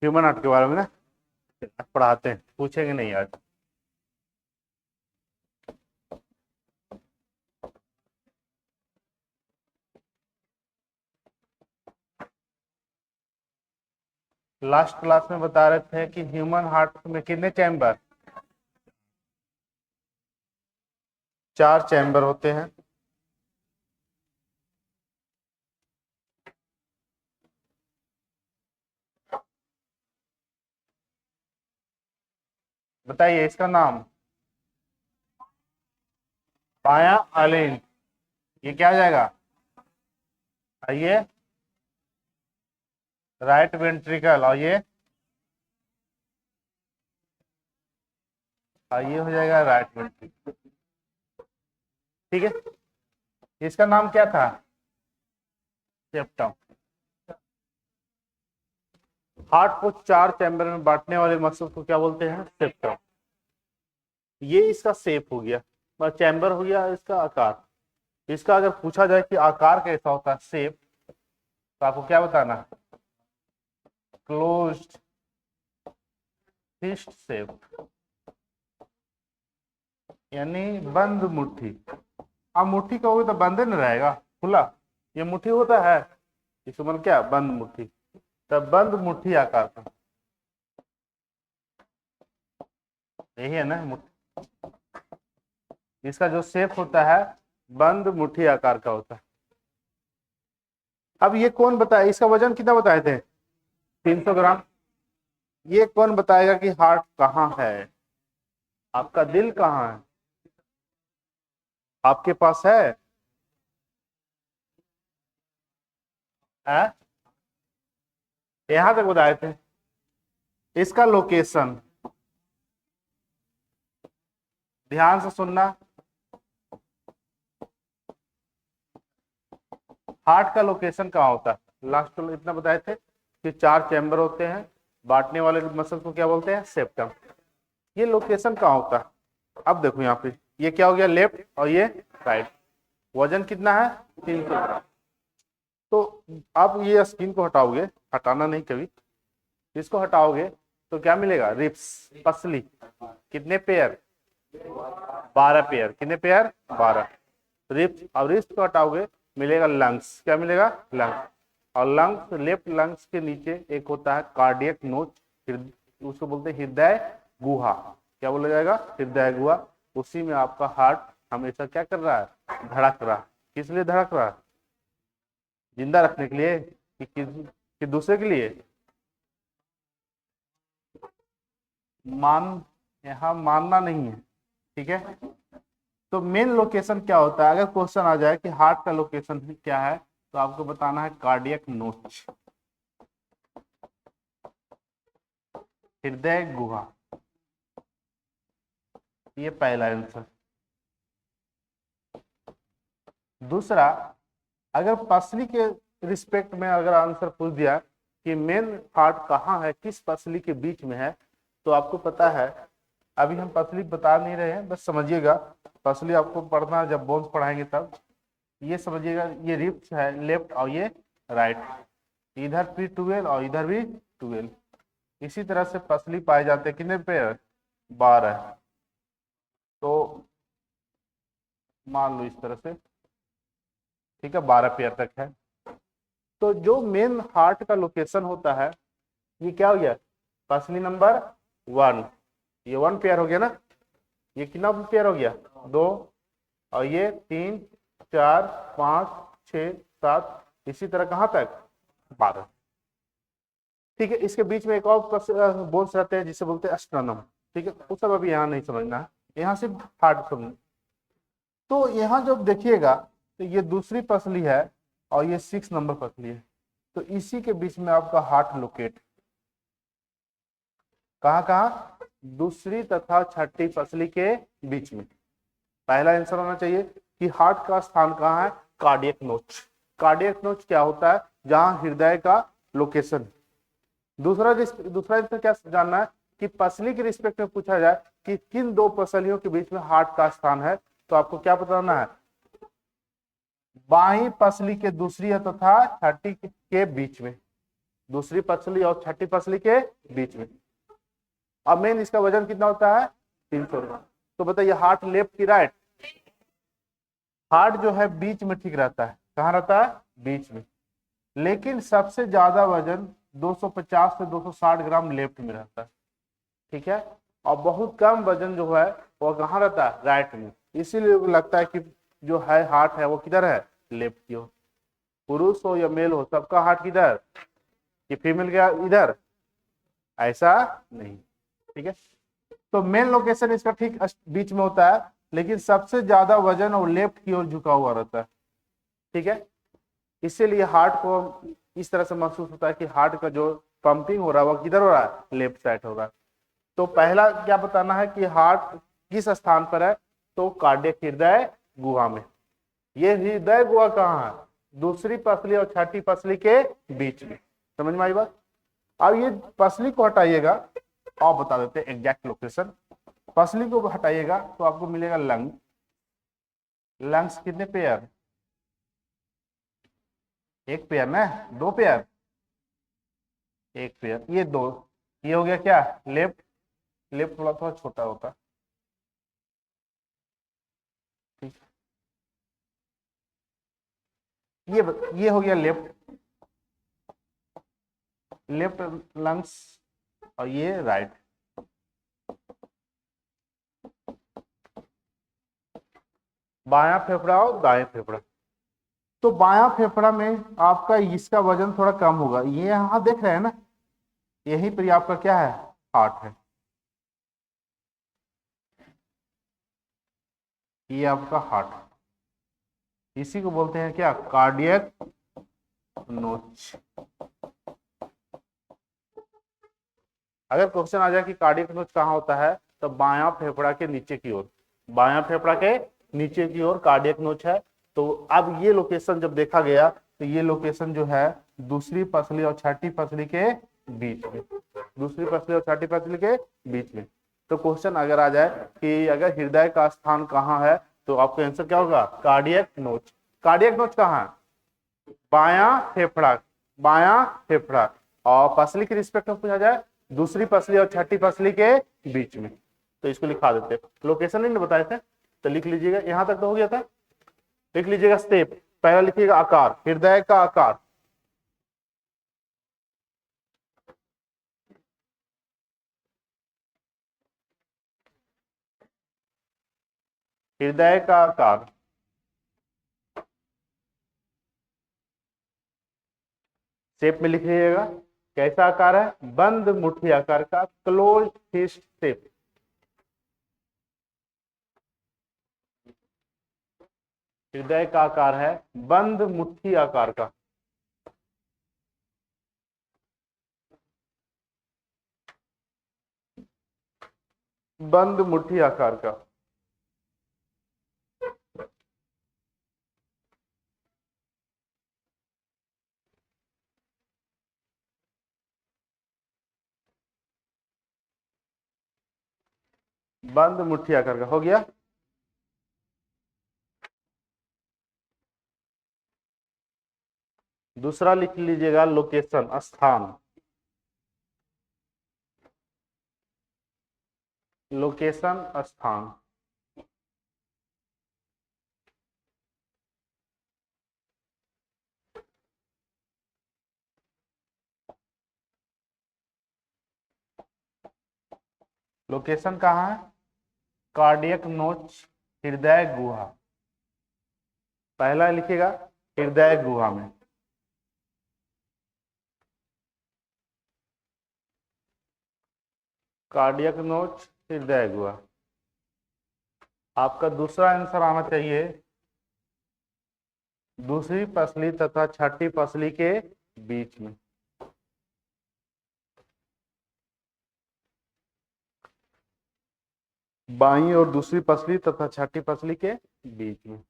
Human heart के बारे में ना पढ़ाते हैं, पूछेंगे नहीं आज। लास्ट क्लास में बता रहे थे कि ह्यूमन हार्ट में कितने चैम्बर, 4 चैम्बर होते हैं। बताइए इसका नाम, बायां अलिन, ये क्या हो जाएगा, आइए राइट वेंट्रिकल, और ये हो जाएगा राइट वेंट्रिकल। ठीक है, इसका नाम क्या था, सेप्टम। हार्ट को 4 चैम्बर में बांटने वाले मसल को क्या बोलते हैं, सेप्टम। ये इसका शेप हो गया, और चैम्बर हो गया इसका आकार। इसका अगर पूछा जाए कि आकार कैसा होता है, शेप, तो आपको क्या बताना, क्लोज्ड फिस्ट शेप, यानी बंद मुट्ठी। आप मुट्ठी कहोगे तो बंद नहीं रहेगा, खुला, ये मुट्ठी होता है, इसको मतलब क्या, बंद मुट्ठी, तब बंद मुट्ठी आकार का, यही है ना मुट्ठी। इसका जो शेप होता है बंद मुट्ठी आकार का होता है। अब ये कौन बताया, इसका वजन कितना बताए थे, 300 ग्राम। ये कौन बताएगा कि हार्ट कहाँ है, आपका दिल कहाँ है, आपके पास है, यहां तक बताए थे। इसका लोकेशन ध्यान से सुनना, हार्ट का लोकेशन कहाँ होता है, लास्ट में इतना बताए थे कि 4 चैम्बर होते हैं, बांटने वाले मसल को क्या बोलते हैं, सेप्टम। ये लोकेशन कहाँ होता है, अब देखो यहाँ पे, ये क्या हो गया, लेफ्ट और ये राइट। वजन कितना है, 300 ग्राम। तो आप ये स्किन को हटाओगे, हटाना नहीं कभी, इसको हटाओगे तो क्या मिलेगा, रिप्स, पसली, कितने पेयर, 12 पेयर, कितने पेयर, 12 रिप्स। और रिप्स को हटाओगे मिलेगा लंग्स, क्या मिलेगा, लंग्स। और लंग्स, लेफ्ट लंग्स के नीचे एक होता है कार्डियक नोच, उसको बोलते हैं हृदय गुहा, क्या बोला जाएगा, हृदय गुहा। उसी में आपका हार्ट हमेशा क्या कर रहा है, धड़क रहा है। किस लिए धड़क रहा है, जिंदा रखने के लिए कि दूसरे के लिए, यहाँ मानना नहीं है, ठीक है। तो मेन लोकेशन क्या होता है, अगर क्वेश्चन आ जाए कि हार्ट का लोकेशन क्या है, तो आपको बताना है कार्डियक नोच, हृदय गुहा, ये पहला आंसर। दूसरा, अगर पसली के रिस्पेक्ट में अगर आंसर पूछ दिया कि मेन हार्ट कहाँ है, किस पसली के बीच में है, तो आपको पता है, अभी हम पसली बता नहीं रहे हैं, बस समझिएगा, पसली आपको पढ़ना जब बोन्स पढ़ाएंगे तब। ये समझिएगा, ये रिप्स है लेफ्ट और ये राइट, इधर भी 12 और इधर भी 12। इसी तरह से पसली पाए जाते हैं, कितने पेयर, 12। तो मान लो इस तरह से, ठीक है, 12 पेयर तक है। तो जो मेन हार्ट का लोकेशन होता है, ये क्या हो गया, पसली नंबर 1, ये 1 पेयर हो गया ना, ये कितना पेयर हो गया, 2, और ये 3, 4, 5, 6, 7, इसी तरह कहां तक, 12। ठीक है, इसके बीच में एक और बोन्स रहते हैं जिसे बोलते हैं अस्ट्रनम, ठीक है, वो सब अभी यहाँ नहीं समझना है, यहाँ सिर्फ हार्ट समझना। तो यहाँ जब देखिएगा तो ये दूसरी पसली है और ये 6 नंबर पसली है, तो इसी के बीच में आपका हार्ट लोकेट, कहाँ कहाँ, दूसरी तथा छठी पसली के बीच में। पहला आंसर होना चाहिए कि हार्ट का स्थान कहाँ है, कार्डियक नोच। कार्डियक नोच क्या होता है, जहां हृदय का लोकेशन। दूसरा आंसर क्या जानना है कि पसली के रिस्पेक्ट में पूछा जाए कि किन 2 पसलियों के बीच में हार्ट का स्थान है, तो आपको क्या बताना है, बाई पसली के दूसरी तथा छठी के बीच में। दूसरी पसली और छठी पसली के बीच में। अब मेन इसका वजन कितना होता है, 300 ग्राम। तो बताइए हार्ट लेफ्ट की राइट? हार्ट जो है बीच में ठीक रहता है, कहाँ रहता है, बीच में। लेकिन सबसे ज्यादा वजन 250 से 260 ग्राम लेफ्ट में रहता है, ठीक है। और बहुत कम वजन जो है वो कहाँ रहता है, राइट में। इसीलिए लगता है कि जो है हार्ट है वो किधर है, लेफ्ट की ओर। पुरुष हो या मेल हो, सबका हार्ट किधर, कि फीमेल का इधर, ऐसा नहीं, ठीक है। तो मेन लोकेशन इसका ठीक बीच में होता है, लेकिन सबसे ज्यादा वजन और लेफ्ट की ओर झुका हुआ रहता है, ठीक है। इसीलिए हार्ट को इस तरह से महसूस होता है कि हार्ट का जो पंपिंग हो रहा है वो किधर हो रहा है, लेफ्ट साइड हो रहा है। तो पहला क्या बताना है कि हार्ट किस स्थान पर है, तो कार्डियक हृदय गुहा में। ये हृदय गुहा कहाँ है, दूसरी पसली और छठी पसली के बीच में। समझ में आई बात? अब ये पसली को हटाइएगा और बता देते हैं एग्जैक्ट लोकेशन। पसली को हटाइएगा तो आपको मिलेगा लंग। लंग्स कितने पेयर, एक पेयर ना, दो पेयर, एक पेयर, ये दो। ये हो गया क्या, लेफ्ट। लेफ्ट थोड़ा थोड़ा छोटा होता है, ठीक। ये हो गया लेफ्ट, लेफ्ट लंग्स। और ये राइट। बायां फेफड़ा और दाएं फेफड़ा। तो बायां फेफड़ा में आपका इसका वजन थोड़ा कम होगा, ये यहां देख रहे हैं ना, यहीं पर आपका क्या है, हार्ट है। ये आपका हार्ट, इसी को बोलते हैं क्या, कार्डियक नोच। अगर क्वेश्चन आ जाए कि कार्डियक नोच कहाँ होता है, तो बायां फेफड़ा के नीचे की ओर, बायां फेफड़ा के नीचे की ओर कार्डियक नोच है। तो अब ये लोकेशन जब देखा गया तो ये लोकेशन जो है दूसरी पसली और छठी पसली के बीच में, दूसरी पसली और छठी पसली के बीच में। तो क्वेश्चन अगर आ जाए कि अगर हृदय का स्थान कहाँ है, तो आपका आंसर क्या होगा, कार्डियक नोच। कार्डियक नोच कहाँ है, बायां फेफड़ा, बायां फेफड़ा। और पसली के रिस्पेक्ट में पूछा जाए, दूसरी पसली और छठी पसली के बीच में। तो इसको लिखा देते, लोकेशन नहीं बताए थे, तो लिख लीजिएगा, यहां तक तो हो गया था। लिख लीजिएगा स्टेप, पहला लिखिएगा आकार, हृदय का आकार। हृदय का आकार, शेप में लिखिएगा, कैसा आकार है, बंद मुट्ठी आकार का, क्लोज फिस्ट शेप। हृदय का आकार है बंद मुट्ठी आकार का। बंद मुट्ठी आकार का। बंद मुट्ठी आकार का हो गया। दूसरा लिख लीजिएगा लोकेशन, स्थान। लोकेशन स्थान, लोकेशन कहाँ है, कार्डियक नोच, हृदय गुहा। पहला लिखिएगा हृदय गुहा में। कार्डियक नोच, हृदय गुहा। आपका दूसरा आंसर आना चाहिए दूसरी पसली तथा छठी पसली के बीच में। बाईं और दूसरी पसली तथा छठी पसली के बीच में।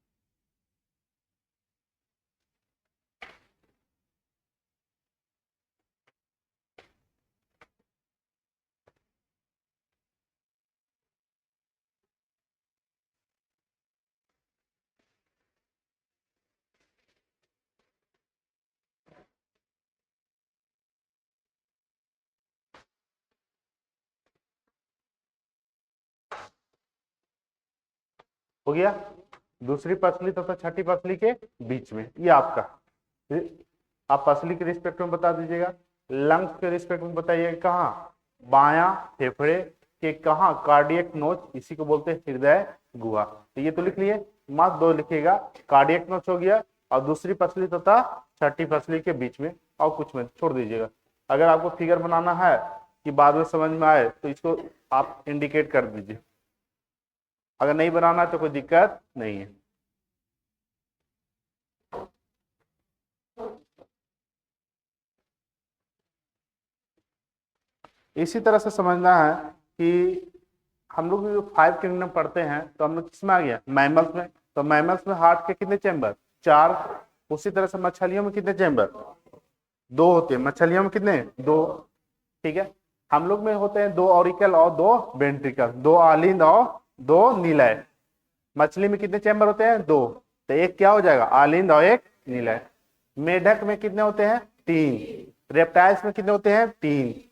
हो गया, दूसरी पसली तथा छठी पसली के बीच में, ये आपका। आप पसली के रिस्पेक्ट में बता दीजिएगा, लंग्स के रिस्पेक्ट में बताइएगा कहाँ, बायां फेफड़े के कहाँ, कार्डियक नोच, इसी को बोलते हैं हृदय गुहा। तो ये तो लिख लिए, मात्र दो लिखिएगा, कार्डियक नोच हो गया और दूसरी पसली तथा छठी पसली के बीच में, और कुछ में छोड़ दीजिएगा। अगर आपको फिगर बनाना है कि बाद में समझ में आए तो इसको आप इंडिकेट कर दीजिए, अगर नहीं बनाना तो कोई दिक्कत नहीं है। इसी तरह से समझना है कि हम लोग जो 5 किंगडम पढ़ते हैं तो हम लोग किसमें आ गया, मैमल्स में। तो मैमल्स में हार्ट के कितने चैम्बर, 4। उसी तरह से मछलियों में कितने चैम्बर, 2 होते हैं। मछलियों में कितने, 2। ठीक है, हम लोग में होते हैं 2 ऑरिकल और 2 वेंट्रिकल, 2 आलिंद और 2 नीलय। मछली में कितने चैम्बर होते हैं, 2। तो एक क्या हो जाएगा, आलिंद और एक नीलय। मेढक में कितने होते हैं, 3। रेप्टाइल्स में कितने होते हैं, 3।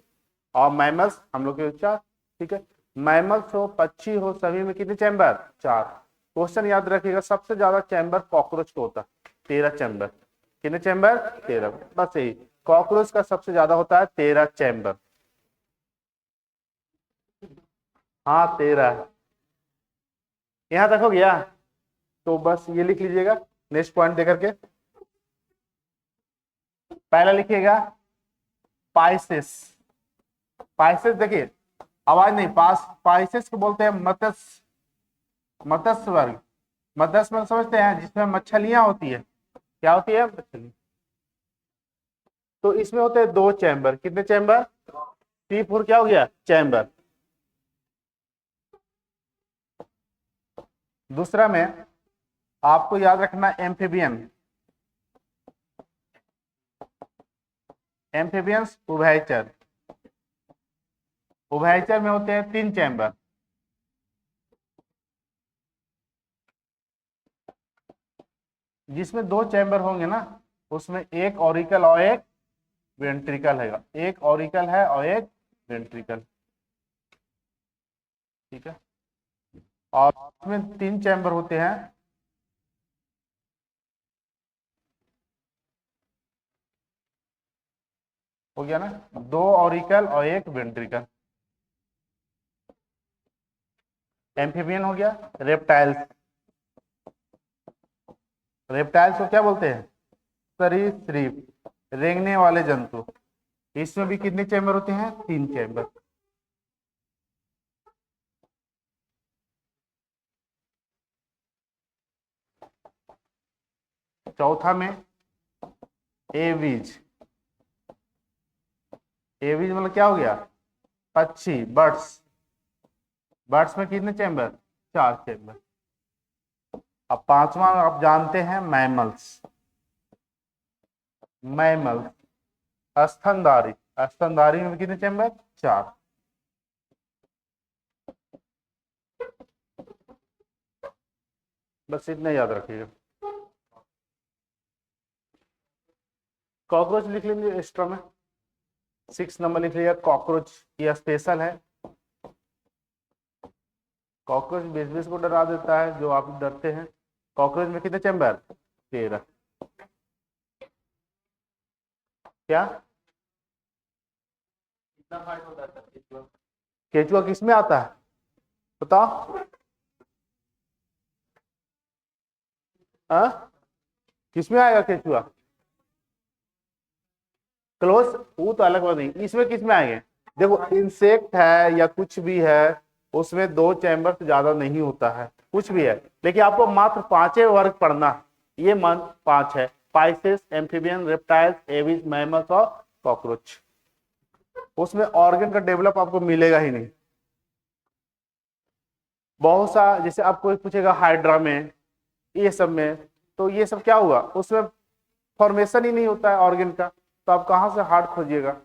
और मैमल्स हम लोग के 4। ठीक है, मैमल्स हो, पक्षी हो, सभी में कितने चैम्बर, 4। क्वेश्चन याद रखिएगा, सबसे ज्यादा चैम्बर कॉकरोच को होता है, 13 चैम्बर। कितने चैम्बर, 13। बस यही, कॉकरोच का सबसे ज्यादा होता है 13 चैम्बर। हाँ 13, यहां तक हो गया। तो बस ये लिख लीजिएगा नेक्स्ट पॉइंट देकर के। पहला लिखिएगा पाइसेस। पाइसेस देखिए, आवाज नहीं, पास पाइसेस को बोलते हैं मत्स्य, मत्स्य वर्ग। मत्स्य वर्ग समझते हैं, जिसमें मछलियां होती है। क्या होती है, मछली। तो इसमें होते हैं 2 चैम्बर। कितने चैम्बर, T4 क्या हो गया, चैम्बर। दूसरा में आपको याद रखना एम्फीबियन, एम्फीबियंस उभयचर। उभयचर में होते हैं 3 चैम्बर। जिसमें 2 चैम्बर होंगे ना, उसमें एक ऑरिकल और एक वेंट्रिकल है, एक ऑरिकल है और एक वेंट्रिकल। ठीक है, और उसमें 3 चैम्बर होते हैं। हो गया ना, 2 ऑरिकल और एक वेंट्रिकल। एम्फीबियन हो गया। रेप्टाइल्स, रेप्टाइल्स को क्या बोलते हैं, सरीसृप, रेंगने वाले जंतु। इसमें भी कितने चैम्बर होते हैं, 3 चैम्बर। चौथा में एवीज। एवीज मतलब क्या हो गया, पक्षी, बर्ड्स। बर्ड्स में कितने चैम्बर, 4 चैम्बर। अब पांचवा आप जानते हैं मैमल्स। मैमल्स, स्तनधारी, स्तनधारी में कितने चैम्बर, 4। बस इतना याद रखिएगा। कॉकरोच लिख लीजिए एक्स्ट्रा में, 6 नंबर लिख लीजिएगा। कॉकरोच ये स्पेशल है। कॉकरोच 20-20 को डरा देता है, जो आप डरते हैं। कॉकरोच में कितने चैम्बर, 13। क्या, केचुआ किस में आता है, बताओ। किस में आएगा केचुआ, क्लोज, वो तो अलग बात नहीं, इसमें किस में आएंगे। देखो इंसेक्ट है या कुछ भी है, उसमें 2 चैम्बर से ज्यादा नहीं होता है, कुछ भी है। लेकिन आपको मात्र 5 वर्ग पढ़ना है, ये मन 5 है, Pisces, amphibian, reptiles, aves, mammals और कॉकरोच। उसमें ऑर्गन का डेवलप आपको मिलेगा ही नहीं। बहुत सा, जैसे आपको पूछेगा हाइड्रा में, ये सब में, तो ये सब क्या हुआ, उसमें फॉर्मेशन ही नहीं होता है ऑर्गन का, तो आप कहां से हार्ट खोजिएगा।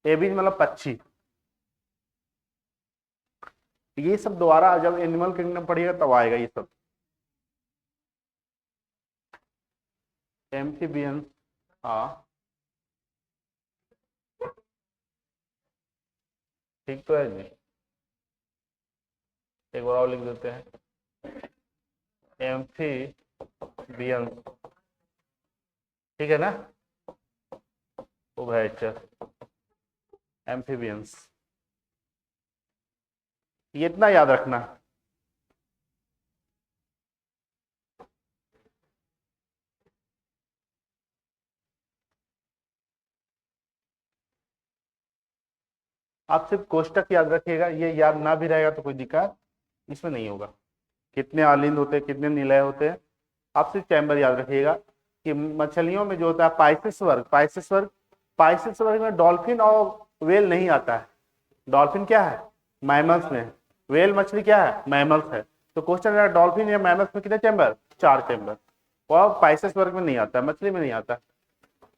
एविज मतलब पक्षी। ये सब दोबारा जब एनिमल किंगडम पढ़िएगा तब आएगा ये सब। एम्फीबियंस, हाँ ठीक तो है जी। एक बार और लिख देते हैं, एम्फीबियन, ठीक है ना, उभयचर, एम्फीबियंस, ये इतना याद रखना। आप सिर्फ कोष्टक याद रखिएगा, ये याद ना भी रहेगा तो कोई दिक्कत इसमें नहीं होगा। कितने आलिंद होते हैं, कितने निलय होते हैं, आप सिर्फ चैम्बर याद रखिएगा कि मछलियों में जो होता है पाइसेस वर्ग, पाइसेस वर्ग में डॉल्फिन और वेल नहीं आता है। डॉल्फिन क्या है, मैमल्स में, वेल मछली क्या है, मैमल्स है। तो क्वेश्चन है डॉल्फिन या मैमल्स में कितने चैम्बर, 4 चैम्बर, और पाइसेस वर्ग में नहीं आता, मछली में नहीं आता।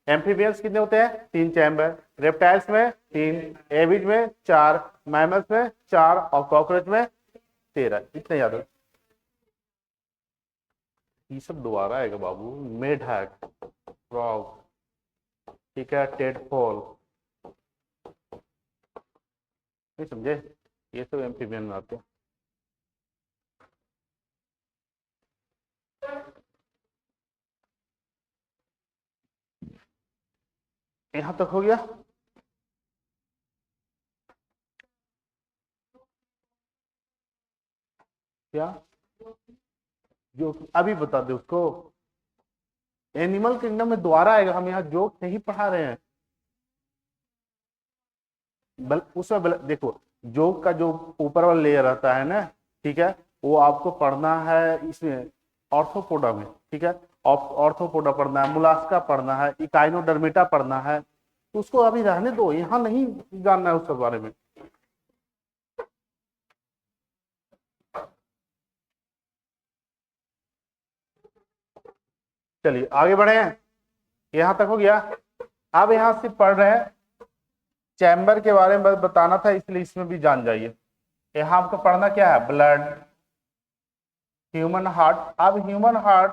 एम्फीबियंस कितने होते हैं, 3 चैम्बर, रेप्टाइल्स में 3, एविड में 4, मैमल्स में 4 और कॉकरोच में 13। इतना याद रखो। ये सब दोबारा आएगा बाबू, मेढक, फ्रॉग, ठीक है, टेडपोल, नहीं समझे, ये सब एम्फीबियन में आते हैं। यहां तक हो गया। क्या जो अभी बता दे उसको, एनिमल किंगडम में दोबारा आएगा, हम यहाँ जोक नहीं पढ़ा रहे हैं। उसमें देखो, जोक का जो ऊपर वाला लेयर रहता है ना, ठीक है, वो आपको पढ़ना है इसमें ऑर्थोपोडा में, ठीक है, ऑर्थोपोडा पढ़ना है, मुलास्का पढ़ना है, इकाइनोडर्मिटा पढ़ना है, तो उसको अभी रहने दो, यहाँ नहीं जानना है उसके बारे में। चलिए आगे बढ़े हैं, यहां तक हो गया। अब यहां से पढ़ रहे हैं चैम्बर के बारे में बताना था, इसलिए इसमें भी जान जाइए। यहाँ आपको पढ़ना क्या है, ब्लड, ह्यूमन हार्ट। अब ह्यूमन हार्ट,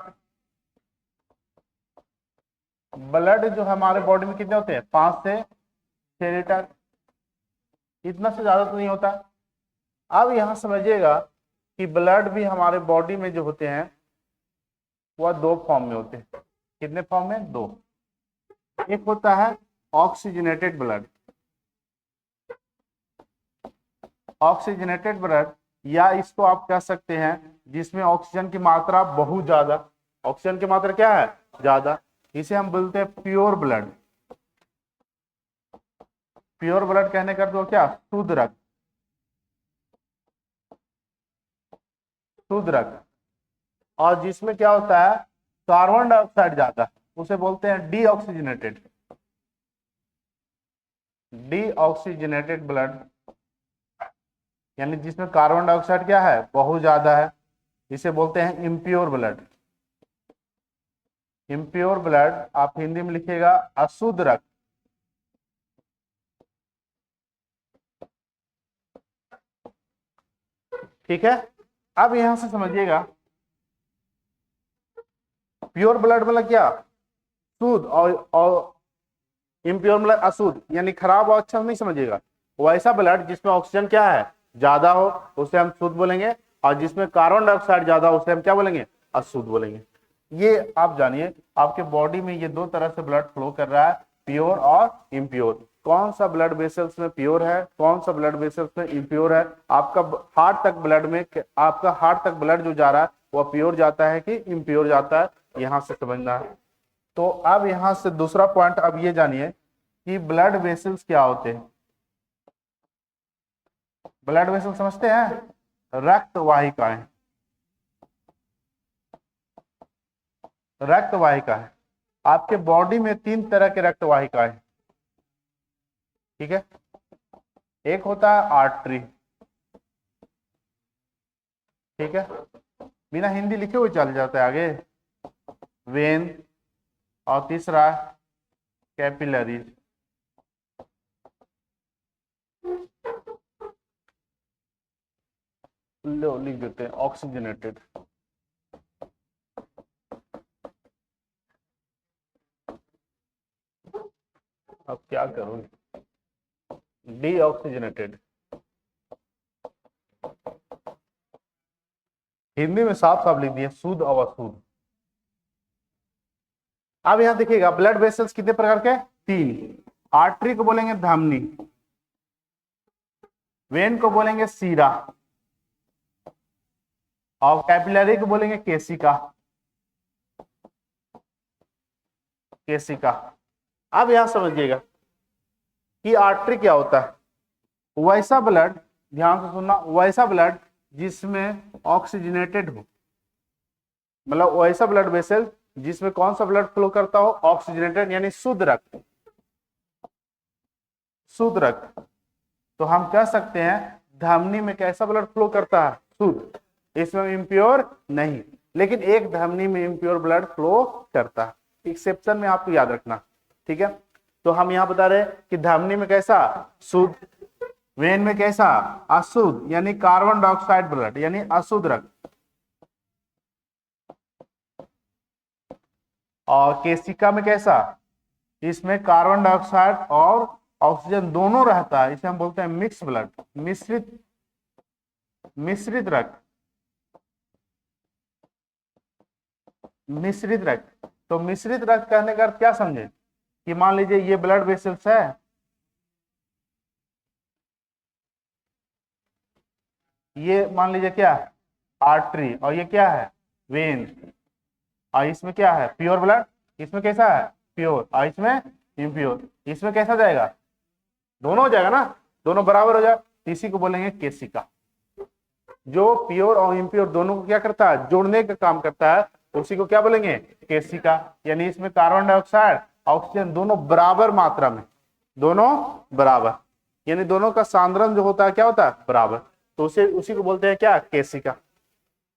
ब्लड जो हमारे बॉडी में कितने होते हैं, 5 से 6 लीटर, इतना से ज्यादा तो नहीं होता। अब यहां समझिएगा कि ब्लड भी हमारे बॉडी में जो होते हैं वह 2 फॉर्म में होते हैं। कितने फॉर्म में, 2। एक होता है ऑक्सीजनेटेड ब्लड, ऑक्सीजनेटेड ब्लड, या इसको आप कह सकते हैं जिसमें ऑक्सीजन की मात्रा बहुत ज्यादा, ऑक्सीजन की मात्रा क्या है, ज्यादा, इसे हम बोलते हैं प्योर ब्लड। प्योर ब्लड कहने का तो क्या, शुद्ध रक्त, शुद्ध रक्त। और जिसमें क्या होता है, कार्बन डाइऑक्साइड ज्यादा, उसे बोलते हैं डीऑक्सीजनेटेड, डीऑक्सीजनेटेड ब्लड, यानी जिसमें कार्बन डाइऑक्साइड क्या है, बहुत ज्यादा है, इसे बोलते हैं इम्प्योर ब्लड। इम्प्योर ब्लड आप हिंदी में लिखिएगा अशुद्ध रक्त। ठीक है, अब यहां से समझिएगा प्योर ब्लड मतलब क्या, शुद्ध, और इम्प्योर मतलब अशुद्ध, यानी खराब और अच्छा नहीं समझिएगा। वैसा ब्लड जिसमें ऑक्सीजन क्या है, ज्यादा हो, उसे हम शुद्ध बोलेंगे, और जिसमें कार्बन डाइऑक्साइड ज्यादा हो उसे हम क्या बोलेंगे, अशुद्ध बोलेंगे। ये आप जानिए, आपके बॉडी में ये 2 तरह से ब्लड फ्लो कर रहा है, प्योर और इम्प्योर। कौन सा ब्लड वेसल्स में प्योर है, कौन सा ब्लड वेसल्स में इम्प्योर है। आपका हार्ट तक ब्लड में, आपका हार्ट तक ब्लड जो जा रहा है वह प्योर जाता है कि इम्प्योर जाता है, यहां से समझना है। तो अब यहां से दूसरा पॉइंट अब ये जानिए कि ब्लड वेसल्स क्या होते हैं। ब्लड वेसल समझते हैं, रक्त वाहिकाएं, रक्त वाहिका है। आपके बॉडी में 3 तरह के रक्त वाहिकाएं, ठीक है। एक होता है आर्टरी, ठीक है, बिना हिंदी लिखे हुए चल जाता है आगे, वेन, और तीसरा कैपिलरी। लो लिख देते हैं ऑक्सीजनेटेड। अब क्या करूं, डीऑक्सीजनेटेड, हिंदी में साफ साफ लिख दिए, शुद्ध और अशुद्ध। अब यहां देखिएगा ब्लड वेसल्स कितने प्रकार के, तीन। आर्टरी को बोलेंगे धमनी, वेन को बोलेंगे सीरा, और कैपिलरी को बोलेंगे केशिका। केशिका। अब यहां समझिएगा कि आर्टरी क्या होता है। वैसा ब्लड, ध्यान से सुनना, वैसा ब्लड जिसमें ऑक्सीजनेटेड हो, मतलब वैसा ब्लड वेसल जिसमें कौन सा ब्लड फ्लो करता हो, ऑक्सीजनेटेड, यानी शुद्ध रक्त। शुद्ध रक्त। तो हम कह सकते हैं धमनी में कैसा ब्लड फ्लो करता है, शुद्ध, इसमें इम्प्योर नहीं। लेकिन एक धमनी में इम्प्योर ब्लड फ्लो करता है, एक्सेप्शन में आपको याद रखना, ठीक है। तो हम यहां बता रहे हैं कि धमनी में कैसा, शुद्ध, वेन में कैसा, अशुद्ध, यानी कार्बन डाइऑक्साइड ब्लड, यानी अशुद्ध रक्त, और केशिका में कैसा, इसमें कार्बन डाइऑक्साइड और ऑक्सीजन दोनों रहता है, इसे हम बोलते हैं मिक्स ब्लड, मिश्रित, मिश्रित रक्त, मिश्रित रक्त। तो मिश्रित रक्त कहने का अर्थ क्या समझे, कि मान लीजिए ये ब्लड वेसल्स है, ये मान लीजिए क्या है, आर्टरी, और ये क्या है, वेन, और इसमें क्या है, प्योर ब्लड, इसमें कैसा है, प्योर, और इसमें इम्प्योर, इसमें कैसा जाएगा, दोनों हो जाएगा ना, दोनों बराबर हो जाए, इसी को बोलेंगे केशिका। जो प्योर और इम्प्योर दोनों को क्या करता है, जोड़ने का काम करता है, उसी को क्या बोलेंगे, केशिका। यानी इसमें कार्बन डाइऑक्साइड, ऑक्सीजन दोनों बराबर मात्रा में, दोनों बराबर, यानी दोनों का सांद्रण जो होता है क्या होता है, बराबर, तो उसे उसी को बोलते हैं क्या, केशिका।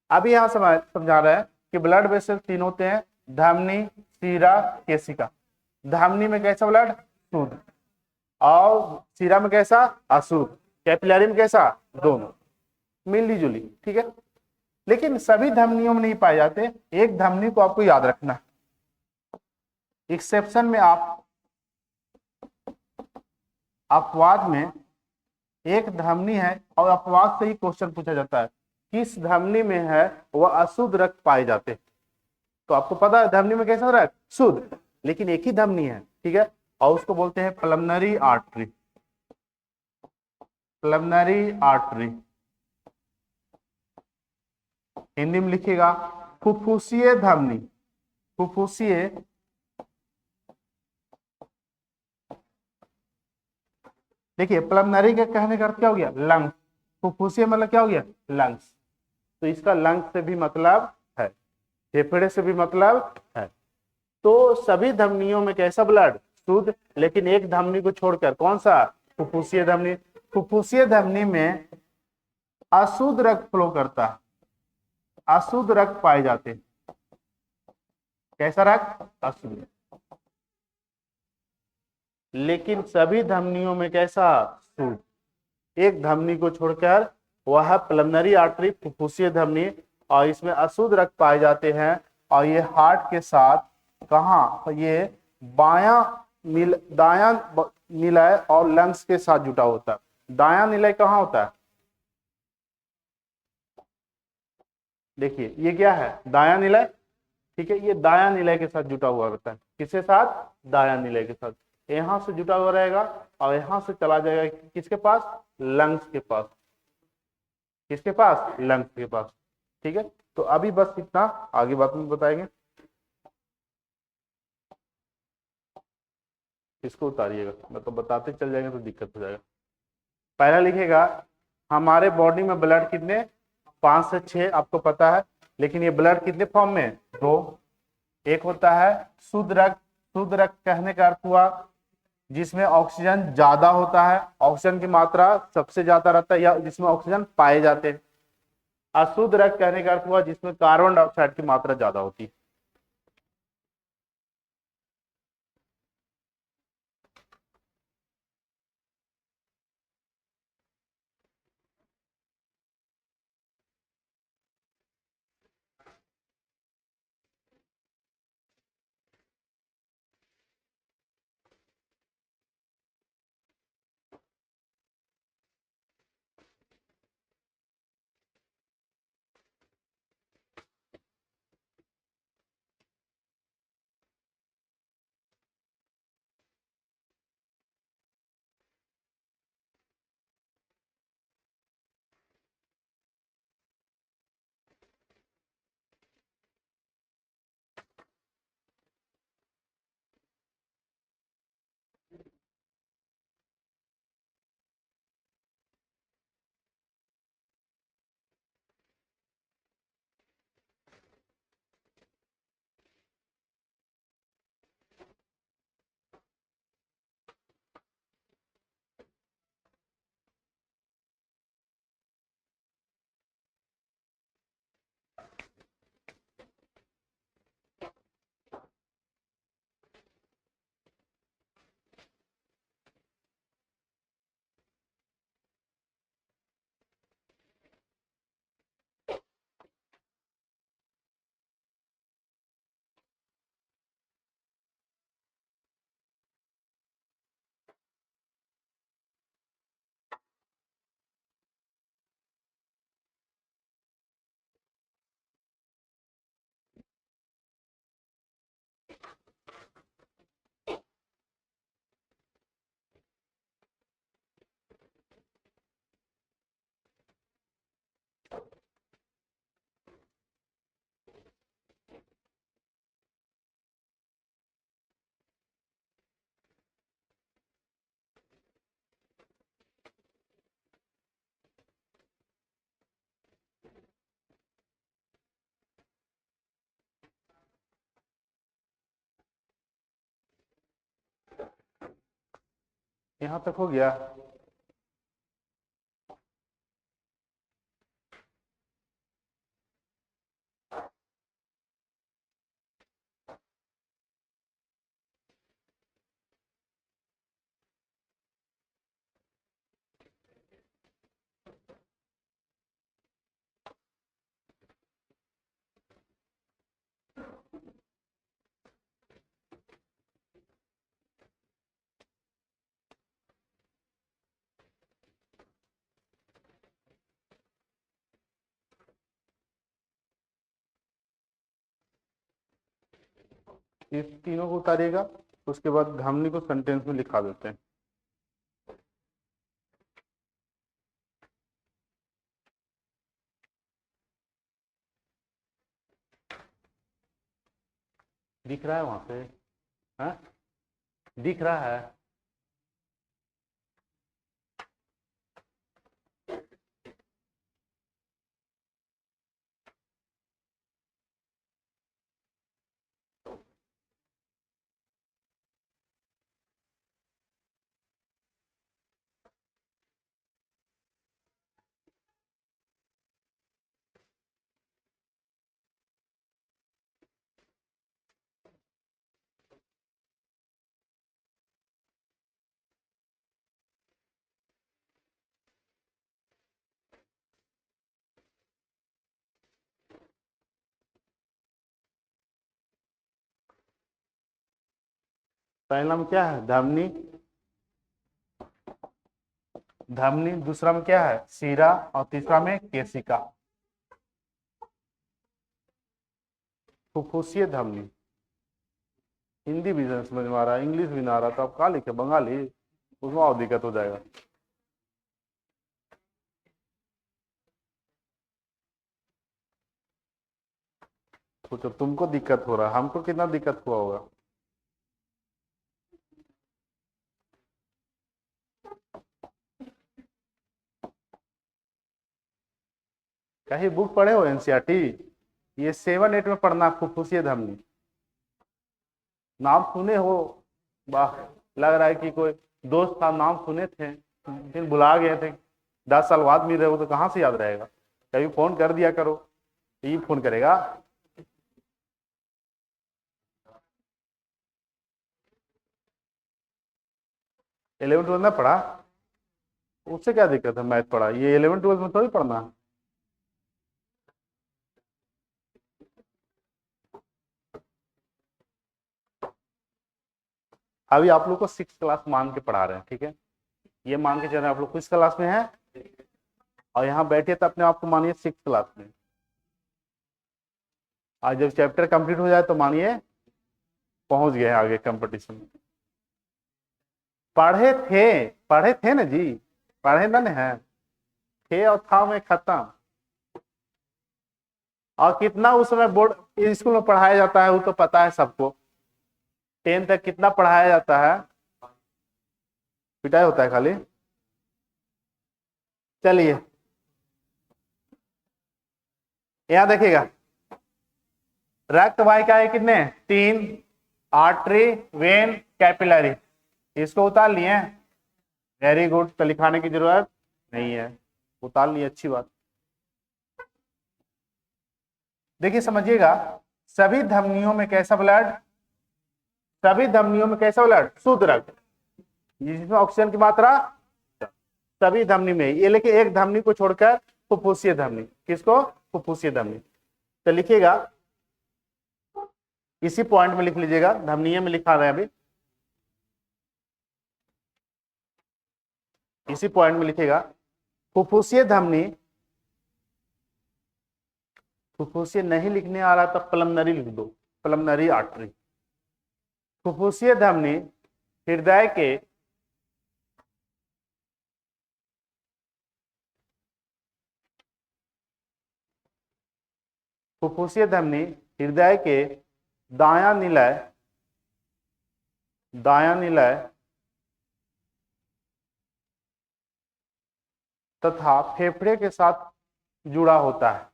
अभी यहां समझा रहा है कि ब्लड वेसल तीन होते हैं, धमनी, सीरा, केशिका। धमनी में कैसा ब्लड, शुद्ध, और सीरा में कैसा, अशुद्ध, कैपिलरी में कैसा, दोनों मिली जुली, ठीक है। लेकिन सभी धमनियों में नहीं पाए जाते, एक धमनी को आपको याद रखना, एक्सेप्शन में आप अपवाद में एक धमनी है, और अपवाद से ही क्वेश्चन पूछा जाता है किस धमनी में है वह अशुद्ध रक्त पाए जाते। तो आपको पता है धमनी में कैसा रक्त, शुद्ध, लेकिन एक ही धमनी है, ठीक है, और उसको बोलते हैं pulmonary artery. Pulmonary artery, Hindi में लिखिएगा फुफ्फुसीय धमनी। फुफ्फुसीय, देखिए पल्मोनरी के कहने का अर्थ क्या हो गया, लंग्स, फुफ्फुसीय मतलब क्या हो गया, लंग्स, तो इसका लंग्स से भी मतलब है, फेफड़े से भी मतलब है। तो सभी धमनियों में कैसा ब्लड, शुद्ध, लेकिन एक धमनी को छोड़कर, कौन सा, फुफ्फुसीय धमनी। फुफ्फुसीय धमनी में अशुद्ध रक्त फ्लो करता है, अशुद्ध रक्त पाए जाते हैं। कैसा रक्त, अशुद्ध। लेकिन सभी धमनियों में कैसा, शुद्ध, एक धमनी को छोड़कर, वह पल्मोनरी आर्टरी, फुफ्फुसीय धमनी, और इसमें अशुद्ध रक्त पाए जाते हैं। और ये हार्ट के साथ कहाँ, ये बायां दायां निलय और लंग्स के साथ जुटा होता है। दायां निलय कहाँ होता है, देखिए ये क्या है, दायां निलय, ठीक है, ये दायां निलय के साथ जुटा हुआ रहता है, किसके साथ, दायां निलय के साथ, यहां से जुटा हुआ रहेगा, और यहां से चला जाएगा किसके पास, लंग्स के पास, किसके पास, लंग्स के पास, ठीक है। तो अभी बस इतना, आगे बात में बताएंगे। इसको उतारिएगा, मतलब बताते चल जाएंगे तो दिक्कत हो जाएगा। पहला लिखेगा हमारे बॉडी में ब्लड कितने, 5 से 6 आपको पता है, लेकिन ये ब्लड कितने फॉर्म में, दो। एक होता है शुद्ध रक्त, शुद्ध रक्त कहने का अर्थ हुआ जिसमें ऑक्सीजन ज्यादा होता है, ऑक्सीजन की मात्रा सबसे ज्यादा रहता है, या जिसमें ऑक्सीजन पाए जाते हैं। अशुद्ध रक्त कहने का अर्थ हुआ जिसमें कार्बन डाइऑक्साइड की मात्रा ज्यादा होती है। यहाँ तक हो गया। इस तीनों को उतारिएगा, उसके बाद धमनी को सेंटेंस में लिखा देते हैं। दिख रहा है वहां से? हाँ, दिख रहा है। पहला में क्या है? धमनी। धमनी। दूसरा में क्या है? सीरा। और तीसरा में केशिका। फुफ्फुसीय धमनी। हिंदी भी समझ में आ रहा है, इंग्लिश भी ना आ रहा, तो आप क्या लिखे? बंगाली। उसमें और दिक्कत हो जाएगा। सोचो, तुमको दिक्कत हो रहा है, हमको कितना दिक्कत हुआ होगा। कहीं बुक पढ़े हो एनसीईआरटी? ये 7-8 में पढ़ना, फुफ्फुसीय धमनी। नाम सुने हो? वाह, लग रहा है कि कोई दोस्त था, नाम सुने थे फिर भुला गए थे। 10 साल बाद मिल रहे हो तो कहाँ से याद रहेगा? कभी फोन कर दिया करो। ये फोन करेगा? इलेवन ट्वेल्थ में पढ़ा, उससे क्या दिक्कत है? मैथ पढ़ा, ये 11 12 में थोड़ी पढ़ना है। अभी आप लोग को 6th क्लास मान के पढ़ा रहे हैं, ठीक है? ये मान के चल रहे हैं आप लोग किस क्लास में है, और यहाँ बैठिए तो अपने आप को मानिए 6th क्लास में। आज जब चैप्टर कंप्लीट हो जाए तो मानिए पहुंच गए आगे कंपटीशन में। पढ़े थे, पढ़े थे ना जी, पढ़े ना है। थे और था में खत्म। और कितना उस समय बोर्ड स्कूल में पढ़ाया जाता है वो तो पता है सबको। 10 तक कितना पढ़ाया जाता है? पिटाई होता है खाली। चलिए यहां देखिएगा, रक्त वाहिका है कितने? 3। Artery, when, capillary. इसको उतार लिए? वेरी गुड, तो लिखाने की जरूरत नहीं है, उतार लिए, अच्छी बात। देखिए समझिएगा, सभी धमनियों में कैसा ब्लड? सभी धमनियों में कैसा ब्लड? शुद्ध रक्त, जिसमें ऑक्सीजन की मात्रा सभी धमनी में। ये लेकिन एक धमनी को छोड़कर, फुफ्फुसीय धमनी। किसको? फुफ्फुसीय धमनी। तो लिखिएगा, इसी पॉइंट में लिख लीजिएगा, धमनीय में लिखा रहे हैं अभी, इसी पॉइंट में लिखिएगा। फुफ्फुसीय धमनी, फुफ्फुसीय नहीं लिखने आ रहा तो पल्मनरी लिख दो, पल्मनरी आर्टरी। फुफ्फुसीय धमनी हृदय के फुफ्फुसीय धमनी हृदय के दायां निलय, दायां निलय तथा फेफड़े के साथ जुड़ा होता है।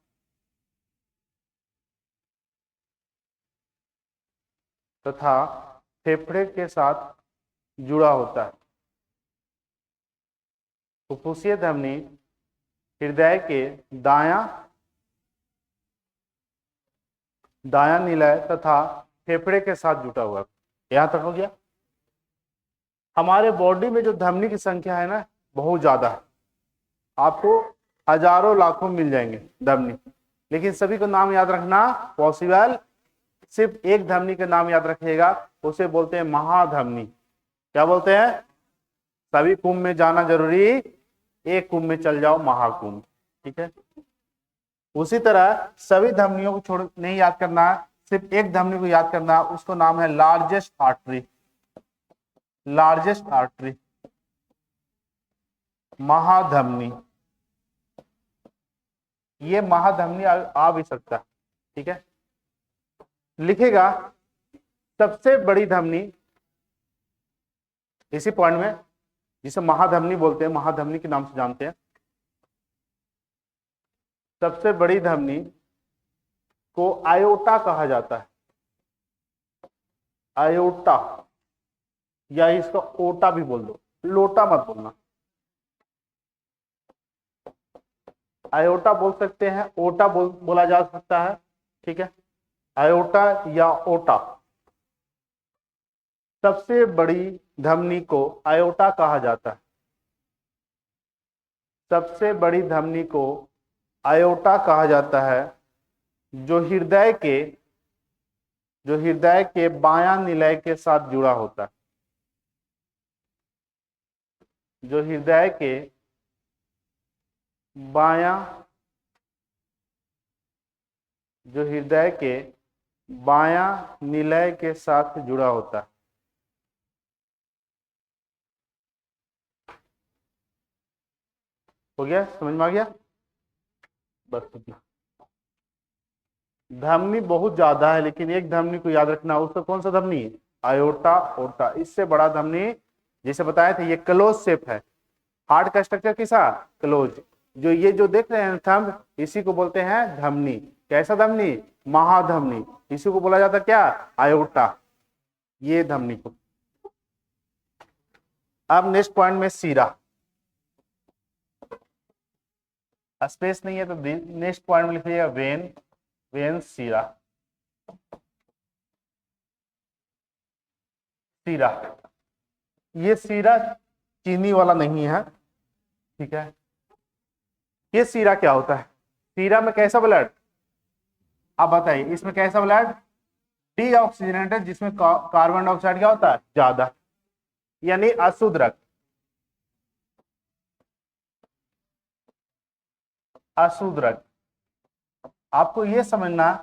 तथा फेफड़े के साथ जुड़ा होता है। फुफ्फुसीय धमनी हृदय के दायां दायां निलय तथा फेफड़े के साथ जुटा हुआ है। यहां तक हो गया। हमारे बॉडी में जो धमनी की संख्या है ना बहुत ज्यादा है, आपको हजारों लाखों मिल जाएंगे धमनी, लेकिन सभी को नाम याद रखना पॉसिबल, सिर्फ एक धमनी का नाम याद रखिएगा, उसे बोलते हैं महाधमनी। क्या बोलते हैं? सभी कुंभ में जाना जरूरी, एक कुंभ में चल जाओ महाकुंभ। ठीक है, उसी तरह सभी धमनियों को छोड़ नहीं याद करना, सिर्फ एक धमनी को याद करना, उसको नाम है लार्जेस्ट आर्टरी। लार्जेस्ट आर्टरी महाधमनी, ये महाधमनी आ भी सकता है। ठीक है, लिखेगा सबसे बड़ी धमनी इसी पॉइंट में, जिसे महाधमनी बोलते हैं, महाधमनी के नाम से जानते हैं। सबसे बड़ी धमनी को आयोटा कहा जाता है, आयोटा, या इसका ओटा भी बोल दो, लोटा मत बोलना। आयोटा बोल सकते हैं, ओटा बोला जा सकता है। ठीक है, आयोटा या ओटा। सबसे बड़ी धमनी को आयोटा कहा जाता है, सबसे बड़ी धमनी को आयोटा कहा जाता है, जो हृदय के बायां निलय के साथ जुड़ा होता है, जो हृदय के बायां जो हृदय के बायां निलय के साथ जुड़ा होता है। हो गया, समझ में आ गया? बस इतना। धमनी बहुत ज्यादा है, लेकिन एक धमनी को याद रखना, उसका कौन सा धमनी? आयोटा ओटा। इससे बड़ा धमनी जैसे बताया था, ये क्लोज शेप है। हार्ट का स्ट्रक्चर कैसा? क्लोज। जो ये जो देख रहे हैं थंब, इसी को बोलते हैं धमनी। कैसा धमनी? महाधमनी। इसी को बोला जाता है क्या? आयोटा, ये धमनी को। अब नेक्स्ट पॉइंट में सीरा, स्पेस नहीं है तो नेक्स्ट पॉइंट में लिखिएगा वेन, वेन सीरा। सीरा, ये सीरा चीनी वाला नहीं है। ठीक है, ये सीरा क्या होता है? सीरा में कैसा ब्लड? आप बताइए, इसमें कैसा ब्लड? डीऑक्सीजनेटेड, जिसमें कार्बन डाइऑक्साइड क्या होता है? ज्यादा, यानी अशुद्ध रक्त। अशुद्ध रक्त, आपको यह समझना,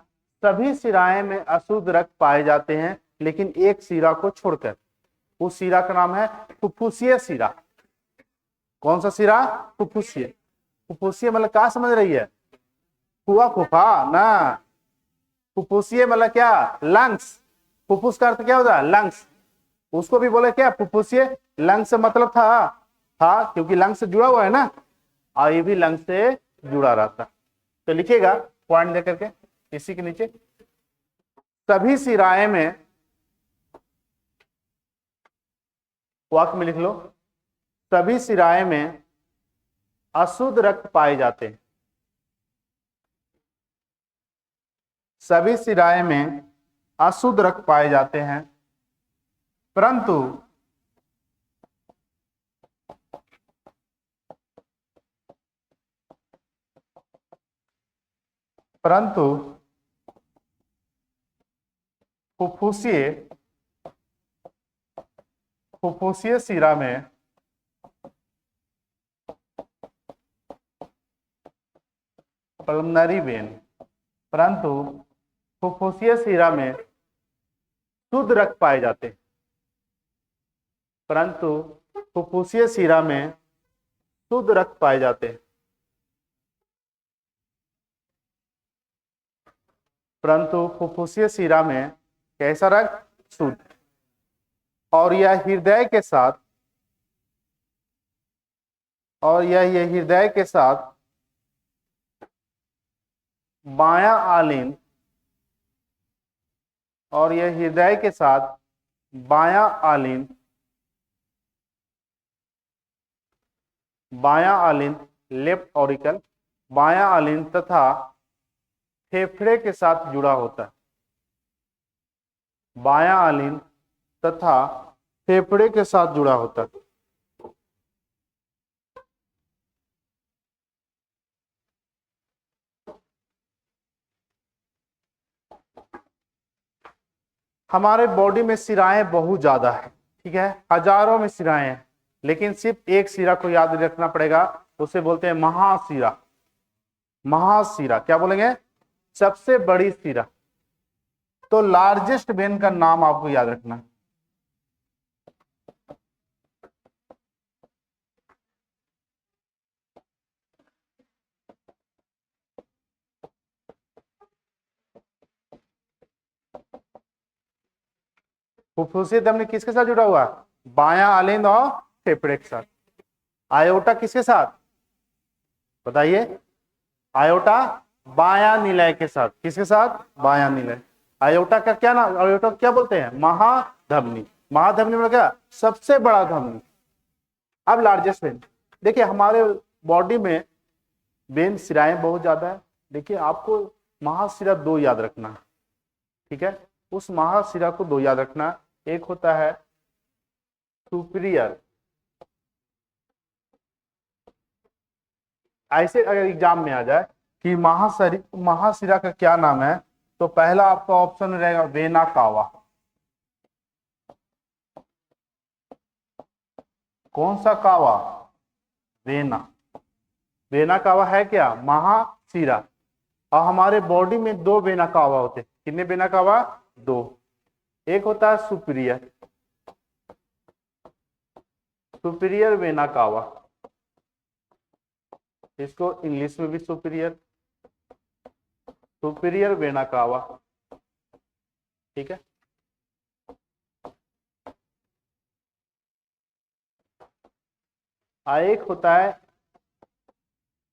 सभी सिराएं में अशुद्ध रक्त पाए जाते हैं, लेकिन एक सिरा को छोड़कर। उस सिरा का नाम है फुफ्फुसीय सिरा। कौन सा सिरा? फुफ्फुसीय। फुफ्फुसीय मतलब क्या समझ रही है? फुआ फूफा ना, फुफ्फुसीय मतलब क्या? लंग्स। फुफ्फुस का अर्थ क्या होता है? लंग्स। उसको भी बोले क्या? फुफ्फुसीय। लंग्स से मतलब था क्योंकि लंग्स से जुड़ा हुआ है ना, और ये भी लंग्स से जुड़ा रहता। तो लिखिएगा पॉइंट दे करके इसी के नीचे, सभी सिराएं में, वाक्य में लिख लो, सभी सिराएं में अशुद्ध रक्त पाए जाते हैं। सभी सिराएं में अशुद्ध रक्त पाए जाते हैं, परंतु फुफ्फुसीय सिरा में पल्मोनरी वेन, परंतु फुफ्फुसीय सिरा में शुद्ध रक्त पाए जाते हैं। परंतु फुफ्फुसीय सिरा में शुद्ध रक्त पाए जाते हैं, परंतु फुफ्फुसीय सिरा में कैसा रक्त? शुद्ध। और यह हृदय के साथ, और यह हृदय के साथ बायां आलिंग, और यह हृदय के साथ बायां आलिंग बायां आलिंद लेफ्ट ऑरिकल बायां आलिंद तथा फेफड़े के साथ जुड़ा होता है। बायां आलिंद तथा फेफड़े के साथ जुड़ा होता है। हमारे बॉडी में सिराएं बहुत ज्यादा है, ठीक है, हजारों में सिराएं हैं, लेकिन सिर्फ एक सिरा को याद रखना पड़ेगा, उसे बोलते हैं महाशिरा। महाशिरा क्या बोलेंगे? सबसे बड़ी सिरा। तो लार्जेस्ट वेन का नाम आपको याद रखना है। फुफ्फुसी धमनी किसके साथ जुड़ा हुआ है? बायां आलिंद और फेफड़े के साथ। आयोटा किसके साथ बताइए? आयोटा बायां निलय के साथ। किसके साथ? बायां निलय। आयोटा का क्या नाम? आयोटा क्या बोलते हैं? महाधमनी। महाधमनी में क्या? सबसे बड़ा धमनी। अब लार्जेस्ट वेन, देखिए हमारे बॉडी में वेन सिराएं बहुत ज्यादा है। देखिए आपको महाशिरा दो याद रखना है, ठीक है, उस महाशिरा को दो याद रखना है। एक होता है सुपीरियर, ऐसे अगर एग्जाम में आ जाए कि महाशिरा का क्या नाम है, तो पहला आपका ऑप्शन रहेगा वेना कावा। कौन सा कावा? वेना। वेना कावा है क्या? महाशिरा। और हमारे बॉडी में दो वेना कावा होते हैं। कितने वेना कावा? दो। एक होता है सुपीरियर, सुपीरियर वेना कावा, इसको इंग्लिश में भी सुपीरियर, सुपीरियर वेना कावा, ठीक है। एक होता है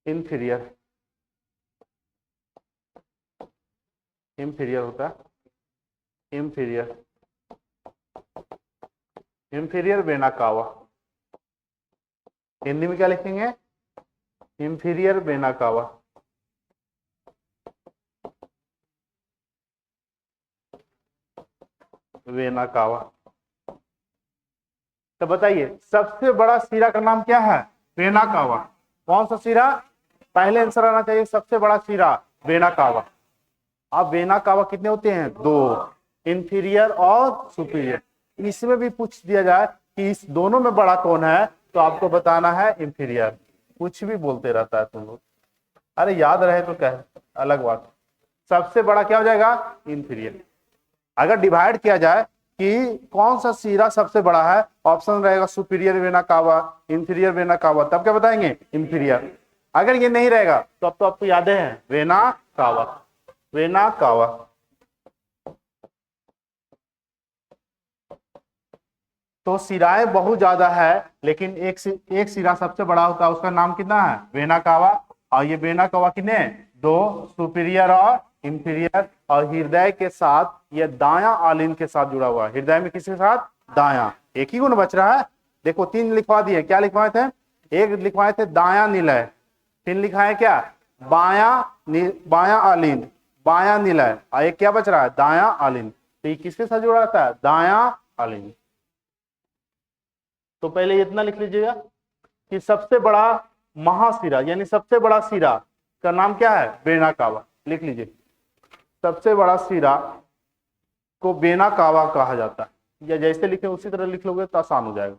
इंफीरियर, इंफीरियर होता है, inferior, inferior vena cava. Hindi में क्या लिखेंगे? Inferior vena cava. Vena cava. तो बताइए सबसे बड़ा सिरा का नाम क्या है? Vena cava. कौन सा सिरा? पहले आंसर आना चाहिए सबसे बड़ा सिरा वेना कावा। अब वेना कावा कितने होते हैं? दो, इंफीरियर और सुपीरियर। इसमें भी पूछ दिया जाए कि इस दोनों में बड़ा कौन है, तो आपको बताना है इंफीरियर। कुछ भी बोलते रहता है तुम लोग, अरे याद रहे तो कह अलग बात। सबसे बड़ा क्या हो जाएगा? इंफीरियर। अगर डिवाइड किया जाए कि कौन सा सिरा सबसे बड़ा है, ऑप्शन रहेगा superior vena cava, inferior vena cava, तब क्या बताएंगे? इंफीरियर। अगर ये नहीं रहेगा तो अब तो आपको याद है वेना कावा, वेना कावा। तो सिराएं बहुत ज्यादा है, लेकिन एक सिरा सबसे बड़ा होता है, उसका नाम कितना है? Vena cava. और ये वेना कावा कितने? दो, सुपीरियर और इंफीरियर। और हृदय के साथ ये दायां आलिंद के साथ जुड़ा हुआ है। हृदय में किसके साथ? दायां। एक ही गुण बच रहा है, देखो तीन लिखवा दिए। क्या लिखवाए थे? एक लिखवाए थे दायां निलय, तीन लिखा है क्या? बायां आलिंद, बायां निलय, और एक क्या बच रहा है? दायां आलिंद। तो ये किसके साथ जुड़ा रहता है? दायां आलिंद। तो पहले इतना लिख लीजिएगा कि सबसे बड़ा महाशिरा यानी सबसे बड़ा शिरा का नाम क्या है? Vena cava. लिख लीजिए, सबसे बड़ा शिरा को वेना कावा कहा जाता है। या जैसे लिखे उसी तरह लिख लोगे तो आसान हो जाएगा।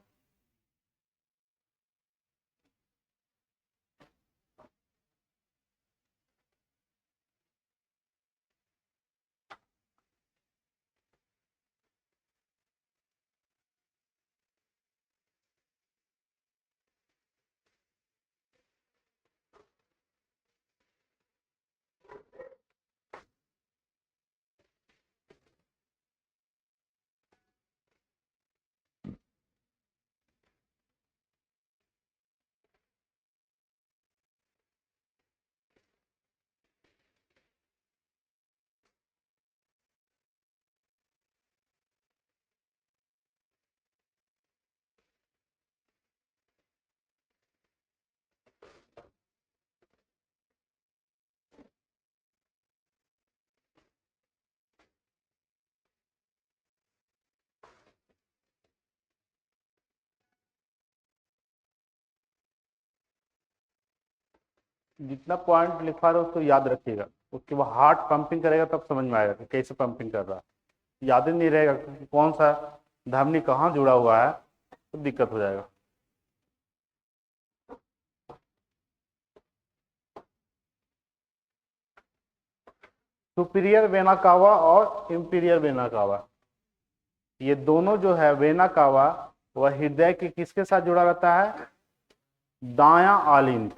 जितना पॉइंट लिखा रहे हो उसको याद रखिएगा, उसके बाद हार्ट पंपिंग करेगा तब समझ में आएगा कि कैसे पंपिंग कर रहा है। याद ही नहीं रहेगा कि कौन सा धमनी कहाँ जुड़ा हुआ है तो दिक्कत हो जाएगा। सुपीरियर वेना कावा और इंपीरियर वेना कावा, ये दोनों जो है वेना कावा वह हृदय के किसके साथ जुड़ा रहता है? दायां आलिंद।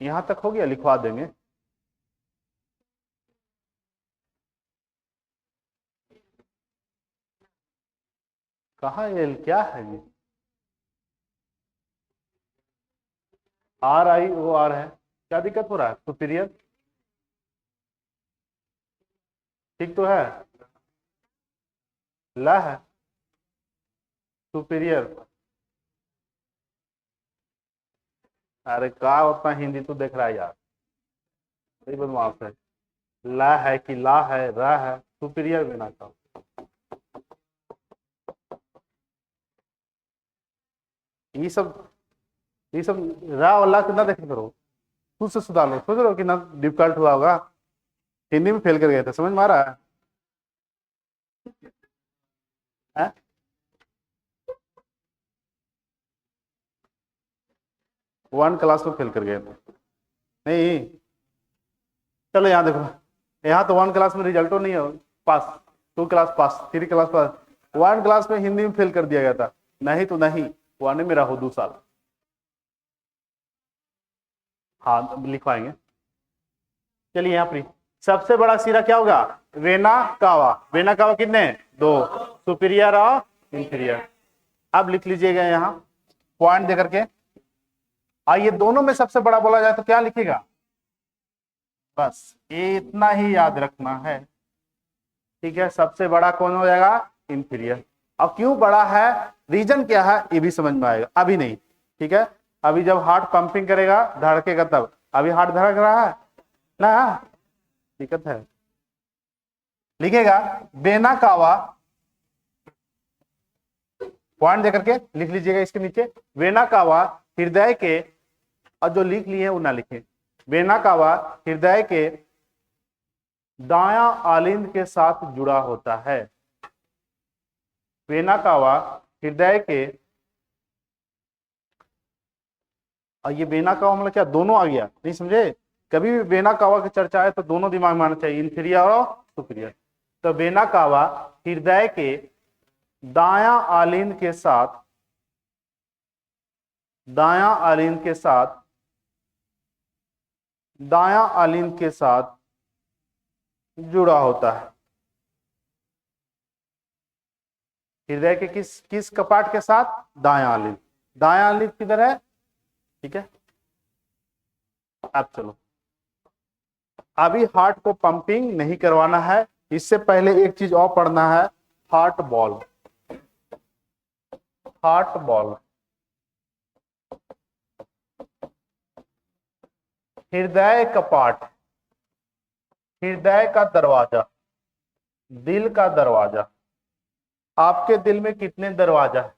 यहां तक हो गया, लिखवा देंगे। कहा ये क्या है? ये RIOR है, क्या दिक्कत हो रहा है? सुपीरियर ठीक तो है, ला है सुपीरियर। अरे का उतना हिंदी तो देख रहा है यार, सही बदमाश है। ला है कि ला है, रा है, सुपीरियर बिना का। ये सब रा और ला कितना देखे करो, खुद से सुधार लो। सोच रहे हो कि ना डिफिकल्ट हुआ होगा, हिंदी में फेल कर गए थे, समझ में आ रहा है? 1 क्लास में फेल कर गए थे नहीं? चलो यहाँ देखो, यहाँ तो 1 क्लास में रिजल्टो नहीं है पास, 2 class pass, 3 class pass, 1 class में हिंदी में फेल कर दिया गया था। नहीं तो नहीं, 1 में रहो 2 साल। हाँ लिखवाएंगे। चलिए यहाँ पर सबसे बड़ा सिरा क्या होगा? Vena cava. वेना कावा कितने? 2, सुपीरियर और इंफीरियर। अब लिख लीजिएगा यहाँ पॉइंट देकर के। ये दोनों में सबसे बड़ा बोला जाए तो क्या लिखेगा? बस ये इतना ही याद रखना है, ठीक है। सबसे बड़ा कौन हो जाएगा? इंफीरियर। अब क्यों बड़ा है, रीजन क्या है, ये भी समझ में आएगा, अभी नहीं, ठीक है। अभी जब हार्ट पंपिंग करेगा, धड़केगा तब। अभी हार्ट धड़क रहा है ना, दिक्कत है। लिखेगा वेना कावा, पॉइंट देकर के लिख लीजिएगा इसके नीचे। वेना कावा हृदय के, और जो लिख लिए वो ना लिखे। वेना कावा हृदय के दायां आलिंद के साथ जुड़ा होता है। वेना कावा हृदय के, और ये वेना कावा मतलब क्या, दोनों आ गया? नहीं समझे? कभी भी वेना कावा की चर्चा है तो दोनों दिमाग में आना चाहिए, इंफीरियर और सुपीरियर। तो वेना कावा हृदय के दायां आलिंद के साथ, दायां आलिंद के साथ, दायां आलिंद के साथ जुड़ा होता है। हृदय के किस किस कपाट के साथ? दायां आलिंद। दायां आलिंद किधर है? ठीक है। अब चलो, अभी हार्ट को पंपिंग नहीं करवाना है, इससे पहले एक चीज और पढ़ना है, हार्ट बॉल। हार्ट बॉल, हृदय कपाट, हृदय का दरवाजा, दिल का दरवाजा। आपके दिल में कितने दरवाजा है?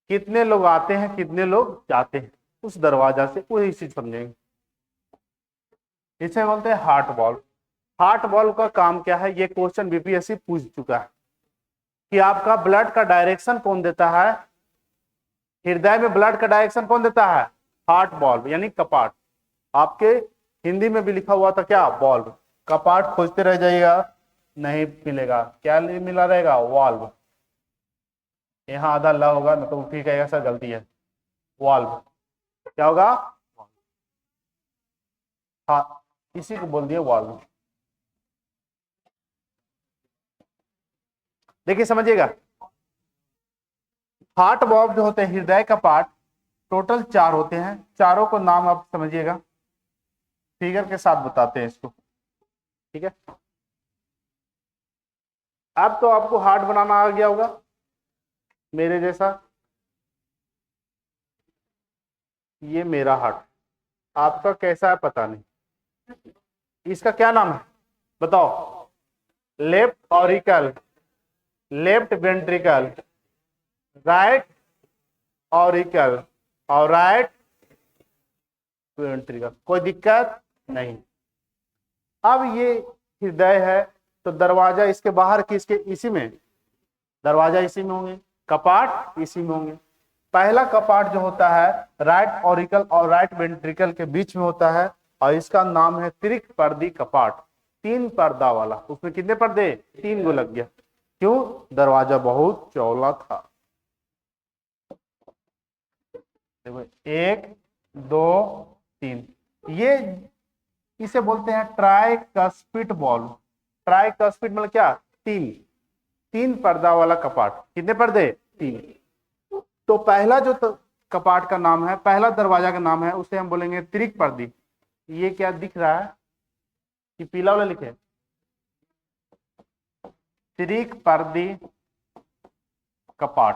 कितने लोग आते हैं, कितने लोग जाते हैं, उस दरवाजा से वही चीज समझेंगे। इसे बोलते हैं हार्ट बॉल। हार्ट बॉल का काम क्या है, ये क्वेश्चन बीपीएससी पूछ चुका है कि आपका ब्लड का डायरेक्शन कौन देता है? हृदय में ब्लड का डायरेक्शन कौन देता है? हार्ट बॉल्व यानी कपाट। आपके हिंदी में भी लिखा हुआ था क्या? बॉल्व। कपाट खोजते रह जाइएगा, नहीं मिलेगा। क्या मिला रहेगा? वाल्व। यहाँ आधा ला होगा ना तो ठीक है, ऐसा गलती है। वाल्व क्या होगा? हाँ, इसी को बोल दिया वाल्व। देखिए समझिएगा, हार्ट बॉल्व जो होते हैं, हृदय का पार्ट, टोटल 4 होते हैं। चारों को नाम आप समझिएगा, फिगर के साथ बताते हैं इसको, ठीक है। अब तो आपको हार्ट बनाना आ गया होगा मेरे जैसा। ये मेरा हार्ट, आपका कैसा है पता नहीं। इसका क्या नाम है बताओ? Left auricle, left ventricle, right auricle और राइट वेंट्रिकल, कोई दिक्कत नहीं। अब ये हृदय है, तो दरवाजा इसके बाहर किसके, इसी में, दरवाजा इसी में होंगे, कपाट इसी में होंगे। पहला कपाट जो होता है राइट ऑरिकल और राइट वेंट्रिकल के बीच में होता है, और इसका नाम है त्रिक पर्दी कपाट, 3 पर्दा वाला। उसमें कितने पर्दे, 3 गो लग गया, क्यों, दरवाजा बहुत चौड़ा था। देखो 1 2 3, ये इसे बोलते हैं ट्राइकस्पिड वॉल्व। ट्राइकस्पिड मतलब क्या, 3 पर्दा वाला कपाट। कितने पर्दे, 3। तो पहला जो कपाट का नाम है, पहला दरवाजा का नाम है, उसे हम बोलेंगे त्रिक पर्दी। ये क्या दिख रहा है कि पीला वाला लिखे, त्रिक पर्दी कपाट।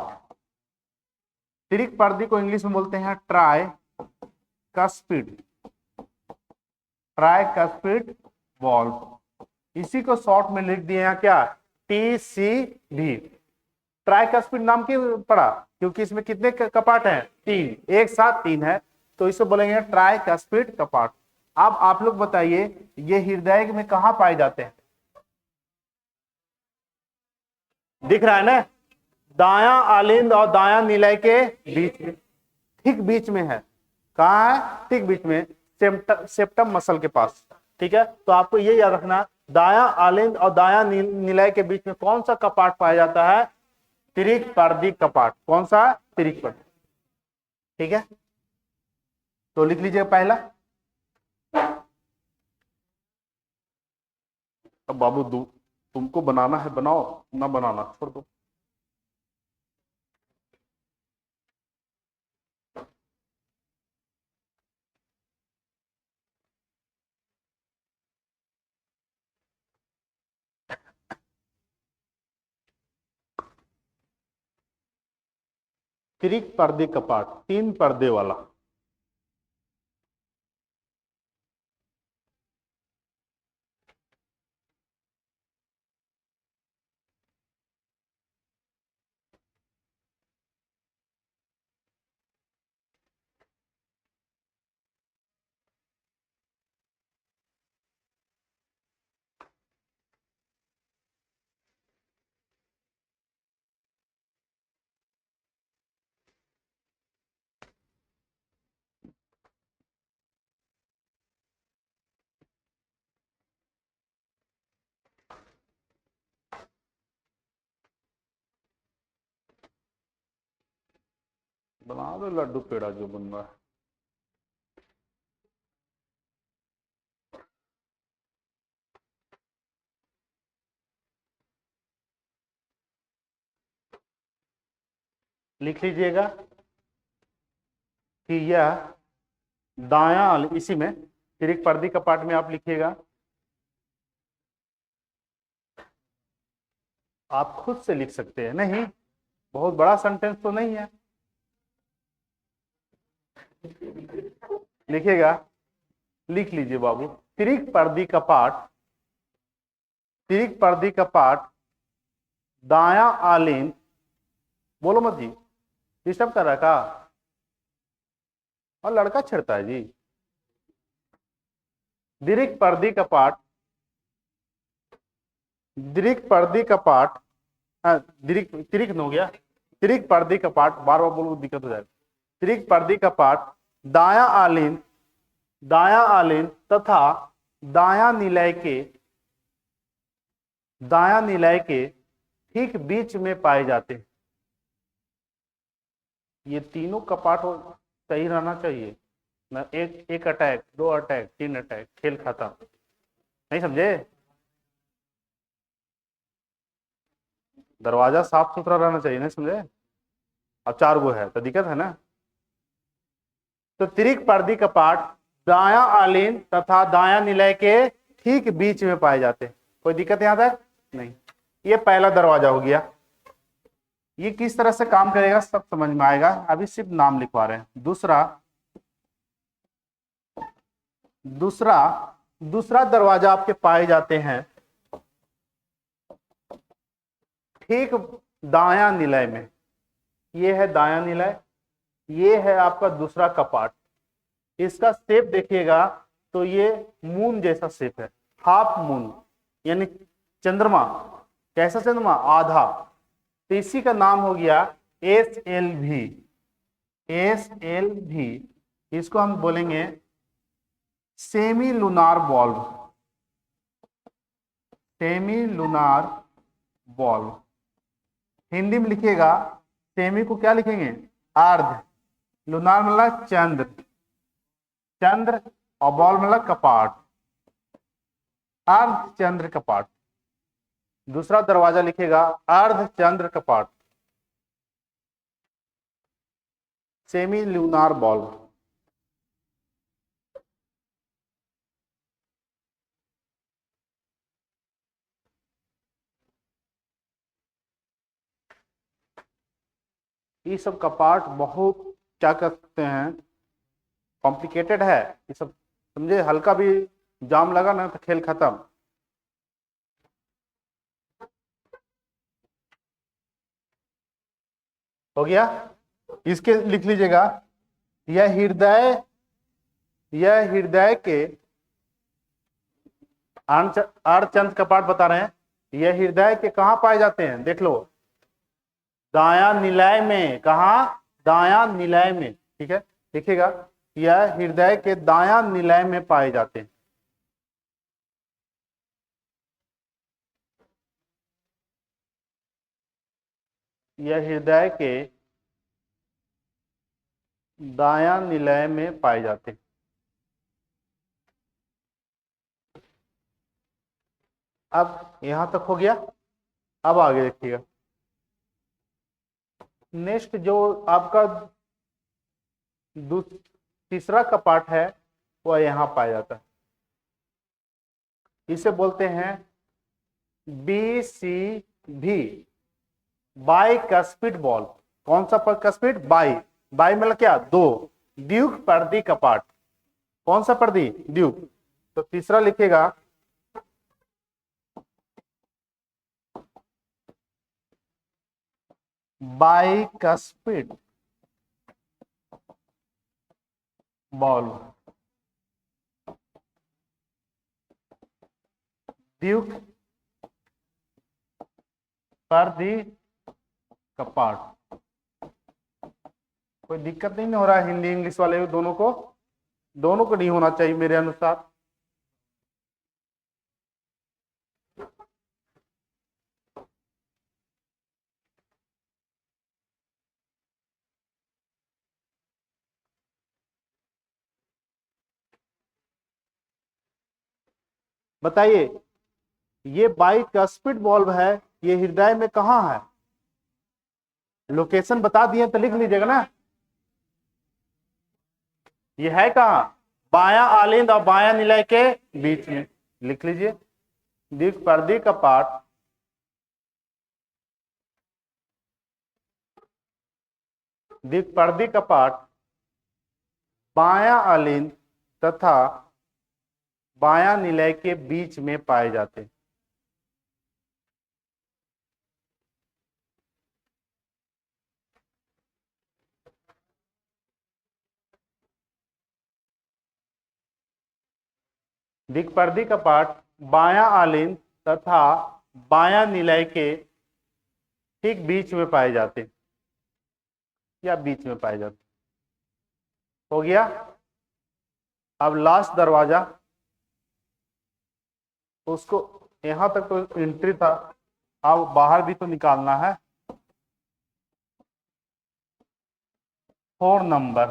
त्रिक पर्दी को इंग्लिश में बोलते हैं ट्राइकस्पिड, ट्राइकस्पिड वॉल्व। इसी को शॉर्ट में लिख दिए हैं क्या, TCV। ट्राइकस्पिड नाम क्यों पड़ा, क्योंकि इसमें कितने कपाट हैं, 3, एक साथ 3 है, तो इसे बोलेंगे ट्राइकस्पिड कपाट। अब आप लोग बताइए, ये हृदय में कहां पाए जाते हैं, दिख रहा है ना, दायां आलिंद और दायां निलय के बीच में, ठीक बीच में है। कहां है, ठीक बीच में, सेप्टम मसल के पास। ठीक है, तो आपको ये याद रखना, दायां आलिंद और दायां निलय के बीच में कौन सा कपाट पाया जाता है, त्रिक पर्दी कपाट। कौन सा, त्रिक पर्दी। ठीक है, तो लिख लीजिए पहला। अब बाबू तुमको बनाना है बनाओ, ना बनाना छोड़ दो। त्रिक पर्दे कपाट, 3 पर्दे वाला। बना दो लड्डू पेड़ा जो बन रहा है। लिख लीजिएगा कि यह दायां, इसी में त्रिक पर्दी कपाट में आप लिखिएगा, आप खुद से लिख सकते हैं, नहीं बहुत बड़ा सेंटेंस तो नहीं है। लिखिएगा, लिख लीजिए बाबू, त्रिक पर्दी कपाट, त्रिक पर्दी कपाट दायां आलिंद, बोलो मत जी, डिस्टर्ब कर रहा है का, और लड़का छेड़ता है जी। त्रिक पर्दी कपाट, त्रिक पर्दी कपाट, त्रिक त्रिक हो गया, त्रिक पर्दी कपाट, बार बार बोलो दिक्कत हो जाएगी। त्रिक पर्दी कपाट दायां आलिंद, दायां आलिंद तथा दायां निलय के, दायां निलय के ठीक बीच में पाए जाते हैं। ये तीनों कपाट सही रहना चाहिए ना, एक अटैक, 2 अटैक, 3 अटैक, खेल खत्म। नहीं समझे, दरवाजा साफ सुथरा रहना चाहिए, नहीं समझे। अब 4 गो है तो दिक्कत है ना। तो त्रिक पर्दी कपाट दायां आलिंद तथा दायां निलय के ठीक बीच में पाए जाते हैं। कोई दिक्कत यहां तक नहीं। ये पहला दरवाजा हो गया। ये किस तरह से काम करेगा सब समझ में आएगा, अभी सिर्फ नाम लिखवा रहे हैं। दूसरा दूसरा दूसरा दरवाजा आपके पाए जाते हैं ठीक दायां निलय में। ये है दायां निलय, ये है आपका दूसरा कपाट। इसका शेप देखिएगा तो ये मून जैसा शेप है, हाफ मून यानी चंद्रमा। कैसा चंद्रमा? आधा। तो इसी का नाम हो गया SLV। SLV इसको हम बोलेंगे semi lunar valve. Semi lunar valve Hindi में लिखिएगा, सेमी को क्या लिखेंगे? अर्ध। लूनार मतलब चंद्र, चंद्र, और बॉल मतलब कपाट, अर्ध चंद्र कपाट। दूसरा दरवाजा लिखेगा अर्ध चंद्र कपाट, सेमी लूनार बॉल्व। ये सब कपाट बहुत क्या कहते हैं, कॉम्प्लिकेटेड है ये सब, समझे? हल्का भी जाम लगा ना तो खेल खत्म। हो गया? इसके लिख लीजिएगा, यह हृदय के अर्धचंद्र कपाट बता रहे हैं। यह हृदय के कहां पाए जाते हैं? देख लो, दायां निलय में। कहा? दायां निलय में। ठीक है, देखिएगा, यह हृदय के दायां निलय में पाए जाते हैं। यह हृदय के दायां निलय में पाए जाते हैं। अब यहां तक हो गया। अब आगे देखिएगा, नेक्स्ट जो आपका तीसरा कपाट है वह यहां पाया जाता है। इसे बोलते हैं BCV, बाई कस्पिड बॉल। कौन सा कस्पिड? बाई। बाई मतलब क्या? दो। ड्यूक पर्दी कपाट। कौन सा पर्दी? ड्यूक। तो तीसरा लिखेगा बाई कस्पिड बॉल, ड्यूक पर्दी कपाट। कोई दिक्कत नहीं हो रहा है? हिंदी इंग्लिश वाले दोनों को नहीं होना चाहिए मेरे अनुसार। बताइए, ये बाइकस्पिड बॉल्व है, ये हृदय में कहां है? लोकेशन बता दिए तो लिख लीजिएगा ना। ये है कहां? बायां आलिंद और बायां निलय के बीच में। लिख लीजिए, द्विपर्दी कपाट, द्विपर्दी कपाट बायां आलिंद तथा बायां निलय के बीच में पाए जाते हैं। द्विपर्दी कपाट बायां आलिंद तथा बायां निलय के ठीक बीच में पाए जाते हैं, या बीच में पाए जाते हैं। हो गया? अब लास्ट दरवाजा, उसको यहां तक तो एंट्री था, अब बाहर भी तो निकालना है। 4 नंबर।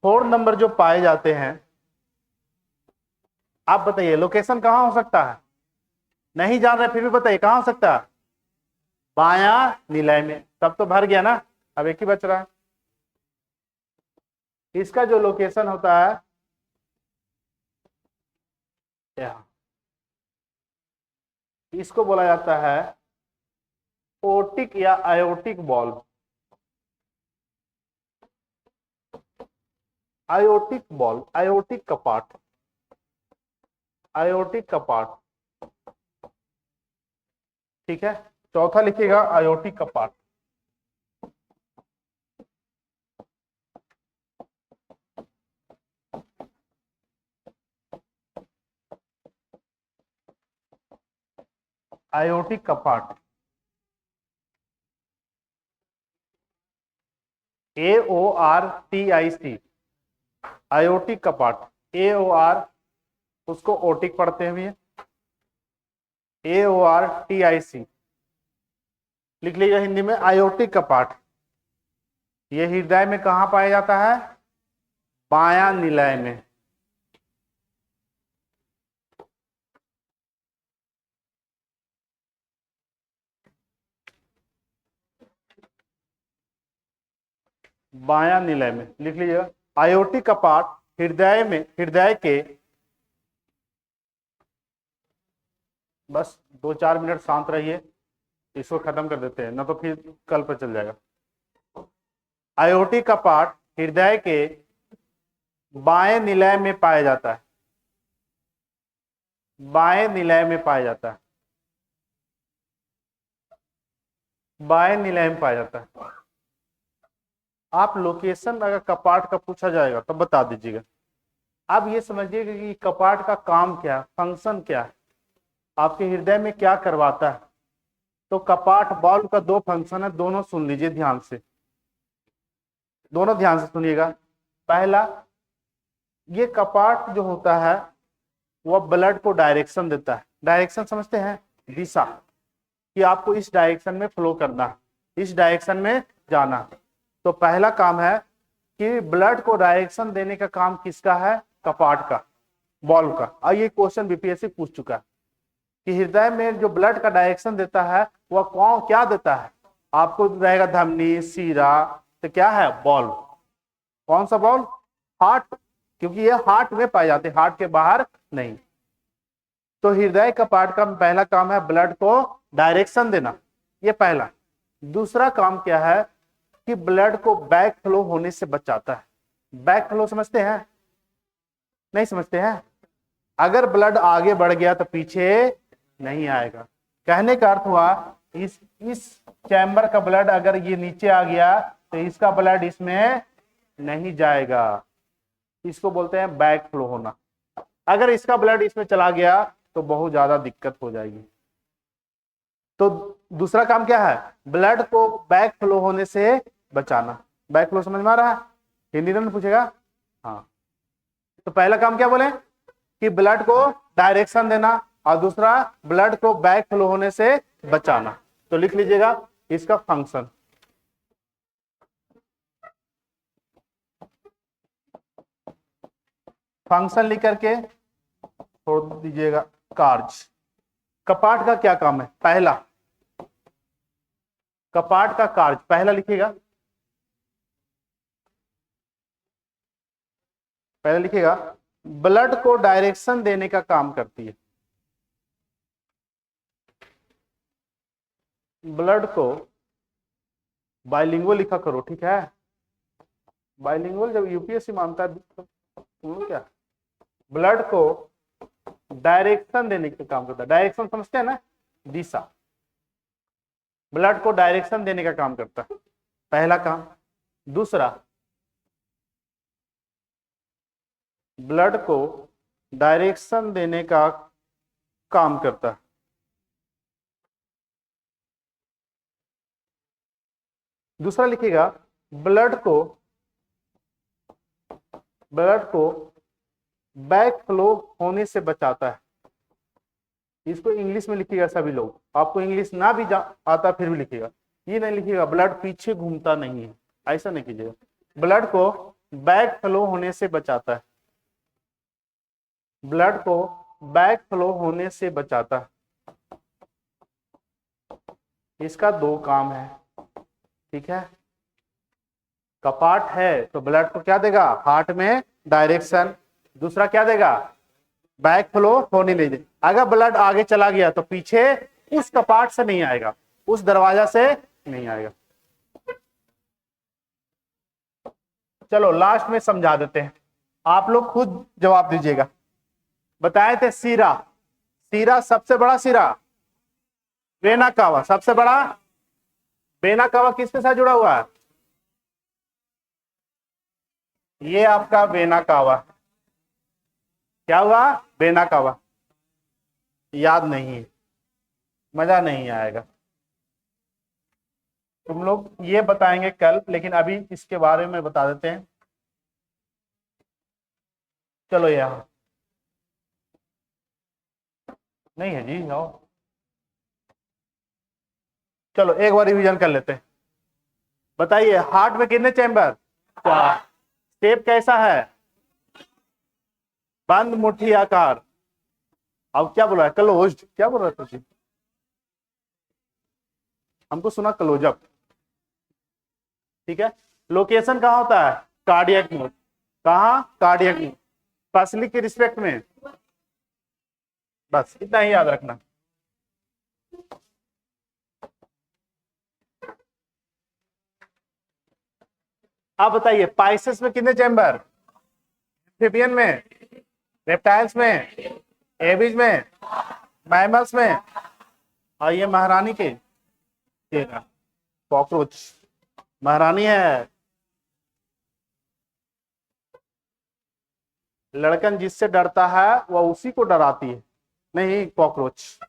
4 नंबर जो पाए जाते हैं, आप बताइए लोकेशन कहां हो सकता है? नहीं जान रहे फिर भी बताइए कहां हो सकता है? बायां निलय में। तब तो भर गया ना, अब एक ही बच रहा है। इसका जो लोकेशन होता है यहां, इसको बोला जाता है ओटिक या aortic valve. Aortic valve, aortic कपाट, आयोटिक कपाट। ठीक है, चौथा लिखिएगा आयोटिक कपाट। आयोटिक कपाट, AORTIC, आयोटिक कपाट, AOR उसको ओटिक पढ़ते हैं, AORTIC लिख लीजिए हिंदी में, आयोटिक कपाट। ये हृदय में कहां पाया जाता है? बायां निलय में। बायां निलय में लिख लीजिएगा। आयोटिक कपाट हृदय में, हृदय के, बस 2-4 मिनट शांत रहिए, इसको खत्म कर देते हैं ना तो फिर कल पर चल जाएगा। आयोटिक कपाट हृदय के बाएं निलय में पाया जाता है, बाएं निलय में पाया जाता है, बाएं निलय में पाया जाता है। आप लोकेशन अगर कपाट का पूछा जाएगा तो बता दीजिएगा। आप ये समझिएगा कि कपाट का काम क्या है, फंक्शन क्या है, आपके हृदय में क्या करवाता है। तो कपाट बॉल्व का 2 फंक्शन है, दोनों सुन लीजिए ध्यान से, दोनों ध्यान से सुनिएगा। पहला, ये कपाट जो होता है वह ब्लड को डायरेक्शन देता है। डायरेक्शन समझते हैं? दिशा, कि आपको इस डायरेक्शन में फ्लो करना है, इस डायरेक्शन में जाना। तो पहला काम है कि ब्लड को डायरेक्शन देने का काम किसका है? कपाट का, बॉल्व का। और ये क्वेश्चन बीपीएससी पूछ चुका है कि हृदय में जो ब्लड का डायरेक्शन देता है वह कौन क्या देता है? आपको रहेगा धमनी, सीरा, तो क्या है? बॉल्व। कौन सा बॉल्व? हार्ट, क्योंकि ये हार्ट में पाए जाते हैं, हार्ट के बाहर नहीं। तो हृदय कपाट का पहला काम है ब्लड को डायरेक्शन देना, ये पहला। दूसरा काम क्या है कि ब्लड को बैक फ्लो होने से बचाता है। बैक फ्लो समझते हैं? नहीं समझते हैं? अगर ब्लड आगे बढ़ गया तो पीछे नहीं आएगा। कहने का अर्थ हुआ इस चैम्बर का ब्लड अगर ये नीचे आ गया तो इसका ब्लड इसमें नहीं जाएगा, इसको बोलते हैं बैक फ्लो होना। अगर इसका ब्लड इसमें चला गया तो बहुत ज्यादा दिक्कत हो जाएगी। तो दूसरा काम क्या है? ब्लड को बैक फ्लो होने से बचाना। बैक फ्लो समझ में आ रहा है? हिंदी में पूछेगा। हाँ, तो पहला काम क्या बोले कि ब्लड को डायरेक्शन देना, और दूसरा ब्लड को बैक फ्लो होने से बचाना। तो लिख लीजिएगा इसका फंक्शन। फंक्शन लिख करके छोड़ दीजिएगा कार्य। कपाट का क्या काम है? पहला, कपाट का कार्य पहला लिखिएगा, पहले लिखिएगा ब्लड को डायरेक्शन देने का काम करती है। ब्लड को बाइलिंगुअल लिखा करो, ठीक है? बाइलिंगुअल जब यूपीएससी मानता है तो क्या, ब्लड को डायरेक्शन देने का काम करता है। डायरेक्शन समझते हैं ना? दिशा। ब्लड को डायरेक्शन देने का काम करता है, पहला काम। दूसरा, ब्लड को डायरेक्शन देने का काम करता है। दूसरा लिखिएगा ब्लड को बैक फ्लो होने से बचाता है। इसको इंग्लिश में लिखिएगा सभी लोग, आपको इंग्लिश ना भी आता फिर भी लिखिएगा। ये नहीं लिखिएगा ब्लड पीछे घूमता नहीं है, ऐसा नहीं कीजिएगा। ब्लड को बैक फ्लो होने से बचाता है, ब्लड को बैक फ्लो होने से बचाता है। इसका 2 काम है, ठीक है? कपाट है तो ब्लड को क्या देगा? हार्ट में डायरेक्शन। दूसरा क्या देगा? बैक फ्लो होने नहीं दे। अगर ब्लड आगे चला गया तो पीछे उस कपाट से नहीं आएगा, उस दरवाजा से नहीं आएगा। चलो लास्ट में समझा देते हैं, आप लोग खुद जवाब दीजिएगा। बताए थे सीरा, सीरा सबसे बड़ा सीरा वेना कावा, सबसे बड़ा वेना कावा किसके साथ जुड़ा हुआ है? ये आपका वेना कावा। क्या हुआ? Vena cava. याद नहीं है, मजा नहीं आएगा। तुम लोग ये बताएंगे कल, लेकिन अभी इसके बारे में बता देते हैं। चलो यहाँ नहीं है जी, आओ चलो एक बार रिवीजन कर लेते हैं। बताइए हार्ट में कितने चैम्बर? चार। शेप कैसा है? बंद मुट्ठी आकार। अब क्या बोला है? क्लोज्ड। क्या बोल रहे थे जी? हमको सुना क्लोजअप। ठीक है। लोकेशन कहाँ होता है? कार्डियक में। कहाँ? कार्डियक में। फैसिलिटी के रिस्पेक्ट में। बस इतना ही याद रखना। आप बताइए पाइसेस में कितने चैम्बर? एम्फीबियन में, रेप्टाइल्स में, एविज में, मैमल्स में, और ये महारानी के कॉकरोच महारानी है। लड़कन जिससे डरता है वह उसी को डराती है, नहीं कॉकरोच।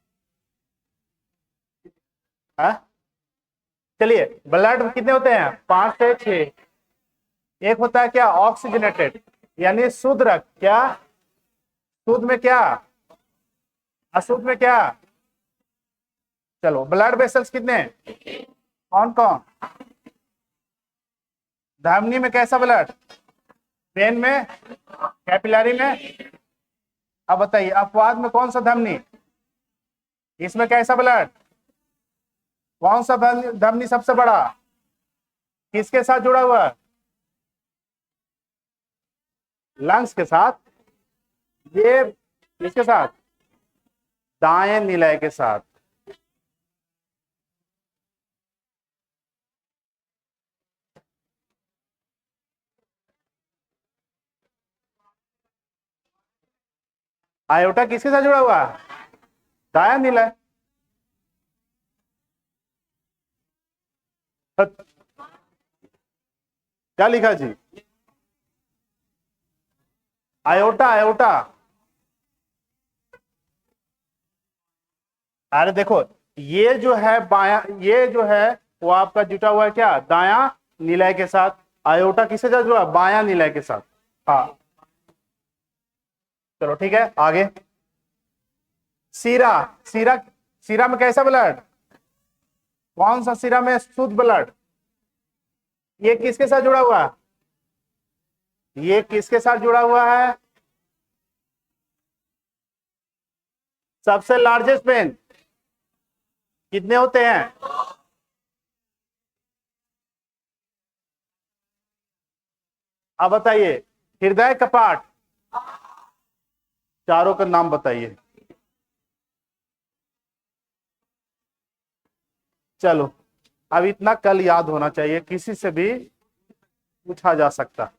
चलिए ब्लड कितने होते हैं? 5 से 6। एक होता है क्या? ऑक्सीजनेटेड, यानी शुद्ध रक्त। क्या? शुद्ध में क्या? अशुद्ध में क्या? चलो ब्लड वेसल्स कितने? कौन कौन? धमनी में कैसा ब्लड? वेन में, कैपिलरी में। अब बताइए अपवाद में कौन सा धमनी? इसमें कैसा ब्लड? कौन सा धमनी सबसे बड़ा? किसके साथ जुड़ा हुआ है? लंग्स के साथ। ये किसके साथ? दाएं निलय के साथ। आयोटा किसके साथ जुड़ा हुआ है? दायां निलय। क्या लिखा जी? Iota, iota. अरे देखो ये जो है बाया, ये जो है वो आपका जुटा हुआ है क्या? दायां निलय के साथ। आयोटा किसके साथ जुड़ा? बायां निलय के साथ। हाँ चलो ठीक है आगे। सीरा, सीरा, सीरा में कैसा ब्लड? कौन सा सीरा में शुद्ध ब्लड? ये किसके साथ जुड़ा हुआ है? ये किसके साथ जुड़ा हुआ है? सबसे लार्जेस्ट वेन कितने होते हैं? अब बताइए हृदय कपाट, चारों का नाम बताइए। चलो अब इतना कल याद होना चाहिए, किसी से भी पूछा जा सकता।